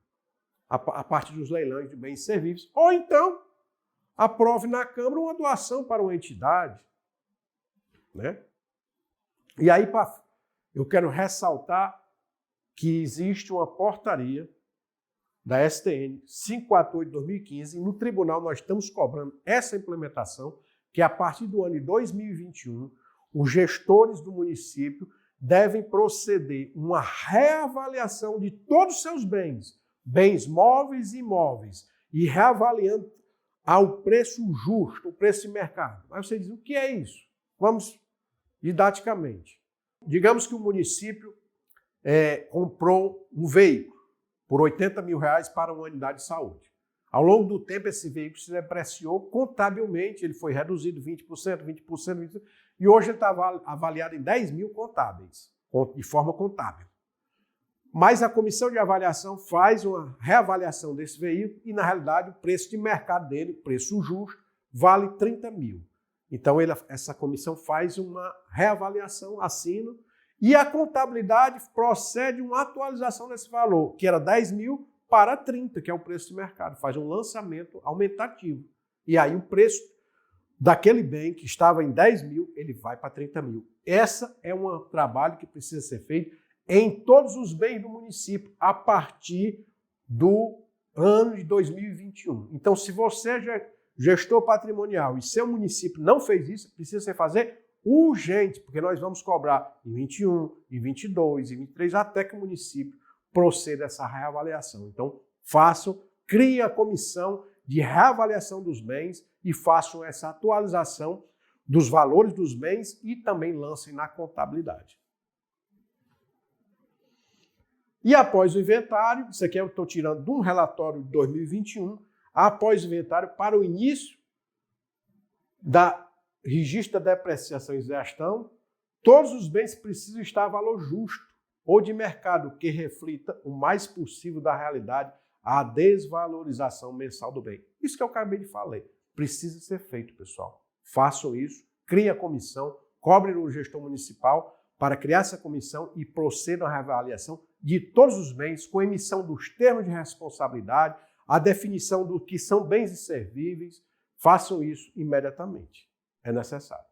a partir dos leilões de bens servíveis. Ou então, aprove na Câmara uma doação para uma entidade, né? E aí, eu quero ressaltar que existe uma portaria da STN 548 de 2015, e no tribunal nós estamos cobrando essa implementação, que a partir do ano de 2021, os gestores do município devem proceder uma reavaliação de todos os seus bens móveis e imóveis, e reavaliando ao preço justo, o preço de mercado. Mas você diz, o que é isso? Vamos didaticamente. Digamos que o município comprou um veículo por R$80 mil para uma unidade de saúde. Ao longo do tempo, esse veículo se depreciou contabilmente, ele foi reduzido 20%, 20%, e hoje ele está avaliado em 10 mil contábeis, de forma contábil. Mas a comissão de avaliação faz uma reavaliação desse veículo e, na realidade, o preço de mercado dele, preço justo, vale 30 mil. Então, essa comissão faz uma reavaliação, assina, e a contabilidade procede uma atualização desse valor, que era 10 mil para 30, que é o preço de mercado. Faz um lançamento aumentativo. E aí o preço daquele bem que estava em 10 mil, ele vai para 30 mil. Esse é um trabalho que precisa ser feito em todos os bens do município, a partir do ano de 2021. Então, se você é gestor patrimonial e seu município não fez isso, precisa fazer urgente, porque nós vamos cobrar em 21, em 22, em 23, até que o município proceda essa reavaliação. Então, criem a comissão de reavaliação dos bens e façam essa atualização dos valores dos bens e também lancem na contabilidade. E após o inventário, isso aqui eu estou tirando de um relatório de 2021, após o inventário, para o início da registro da depreciação e gestão, todos os bens precisam estar a valor justo ou de mercado que reflita o mais possível da realidade a desvalorização mensal do bem. Isso que eu acabei de falar. Precisa ser feito, pessoal. Façam isso, criem a comissão, cobrem o gestor municipal para criar essa comissão e procedam à reavaliação de todos os bens com emissão dos termos de responsabilidade, a definição do que são bens inservíveis. Façam isso imediatamente. É necessário.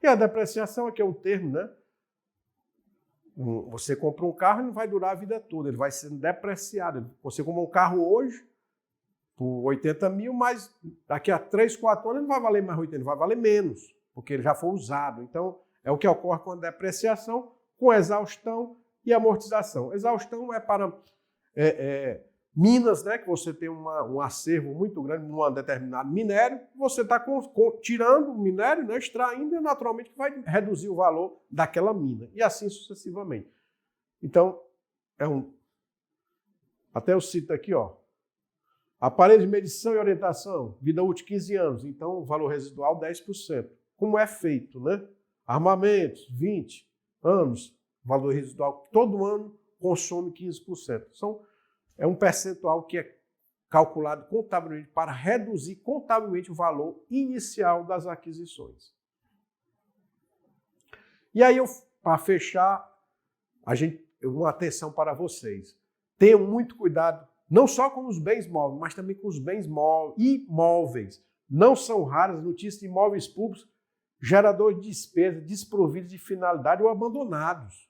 E a depreciação aqui é um termo, né? Você compra um carro e não vai durar a vida toda, ele vai sendo depreciado. Você compra um carro hoje por 80 mil, mas daqui a 3, 4 anos ele não vai valer mais 80, ele vai valer menos, porque ele já foi usado. Então, é o que ocorre com a depreciação, com exaustão e amortização. Exaustão é para minas, né, que você tem um acervo muito grande num determinado minério, você está tirando o minério, né, extraindo, e naturalmente vai reduzir o valor daquela mina, e assim sucessivamente. Então, até eu cito aqui, ó, aparelho de medição e orientação, vida útil 15 anos, então valor residual 10%. Como é feito, né? Armamentos, 20 anos, valor residual, todo ano consome 15%. É um percentual que é calculado contabilmente para reduzir contabilmente o valor inicial das aquisições. E aí, para fechar, uma atenção para vocês. Tenham muito cuidado, não só com os bens móveis, mas também com os bens imóveis. Não são raras notícias de imóveis públicos, geradores de despesa, desprovidos de finalidade ou abandonados.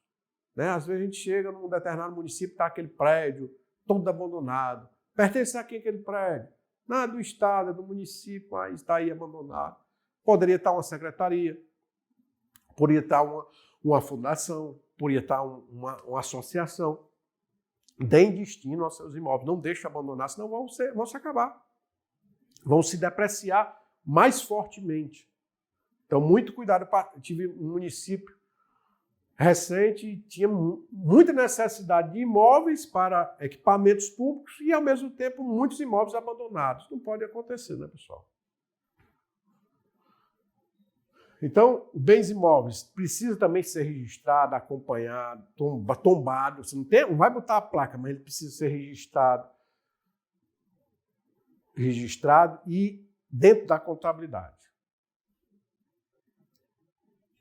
Né? Às vezes a gente chega num determinado município, está aquele prédio todo abandonado. Pertence a quem aquele prédio? Não é do Estado, é do município, mas está aí abandonado. Poderia estar uma secretaria, poderia estar uma fundação, poderia estar uma associação. Deem destino aos seus imóveis, não deixe abandonar, senão vão se acabar. Vão se depreciar mais fortemente. Então, muito cuidado. Tive um município recente, tinha muita necessidade de imóveis para equipamentos públicos e, ao mesmo tempo, muitos imóveis abandonados. Não pode acontecer, né, pessoal? Então, bens imóveis precisa também ser registrado, acompanhado, tombado. Você não vai botar a placa, mas ele precisa ser registrado e dentro da contabilidade.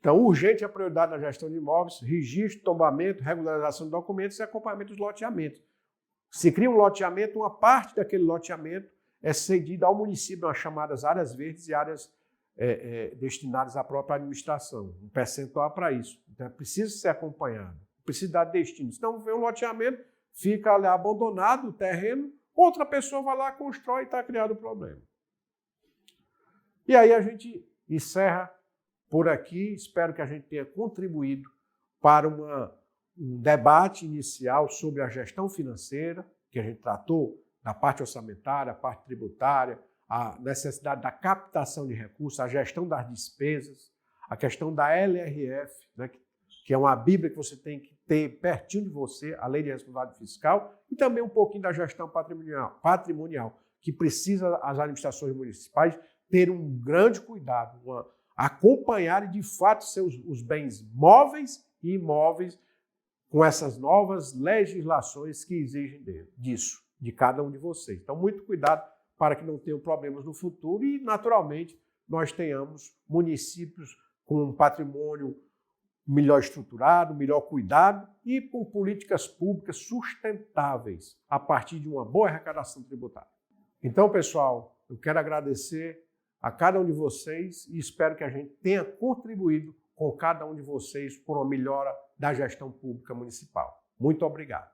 Então, urgente é a prioridade na gestão de imóveis, registro, tombamento, regularização de documentos e acompanhamento dos loteamentos. Se cria um loteamento, uma parte daquele loteamento é cedida ao município, nas chamadas áreas verdes e áreas destinadas à própria administração. Um percentual para isso. Então, precisa ser acompanhado, precisa dar destino. Senão, vem um loteamento, fica ali abandonado o terreno, outra pessoa vai lá, constrói e está criado o problema. E aí a gente encerra por aqui. Espero que a gente tenha contribuído para um debate inicial sobre a gestão financeira, que a gente tratou da parte orçamentária, a parte tributária, a necessidade da captação de recursos, a gestão das despesas, a questão da LRF, né, que é uma bíblia que você tem que ter pertinho de você, a Lei de Responsabilidade Fiscal, e também um pouquinho da gestão patrimonial, que precisa as administrações municipais ter um grande cuidado, acompanhar de fato os bens móveis e imóveis com essas novas legislações que exigem disso, de cada um de vocês. Então, muito cuidado para que não tenham problemas no futuro e, naturalmente, nós tenhamos municípios com um patrimônio melhor estruturado, melhor cuidado e com políticas públicas sustentáveis a partir de uma boa arrecadação tributária. Então, pessoal, eu quero agradecer a cada um de vocês e espero que a gente tenha contribuído com cada um de vocês por uma melhora da gestão pública municipal. Muito obrigado.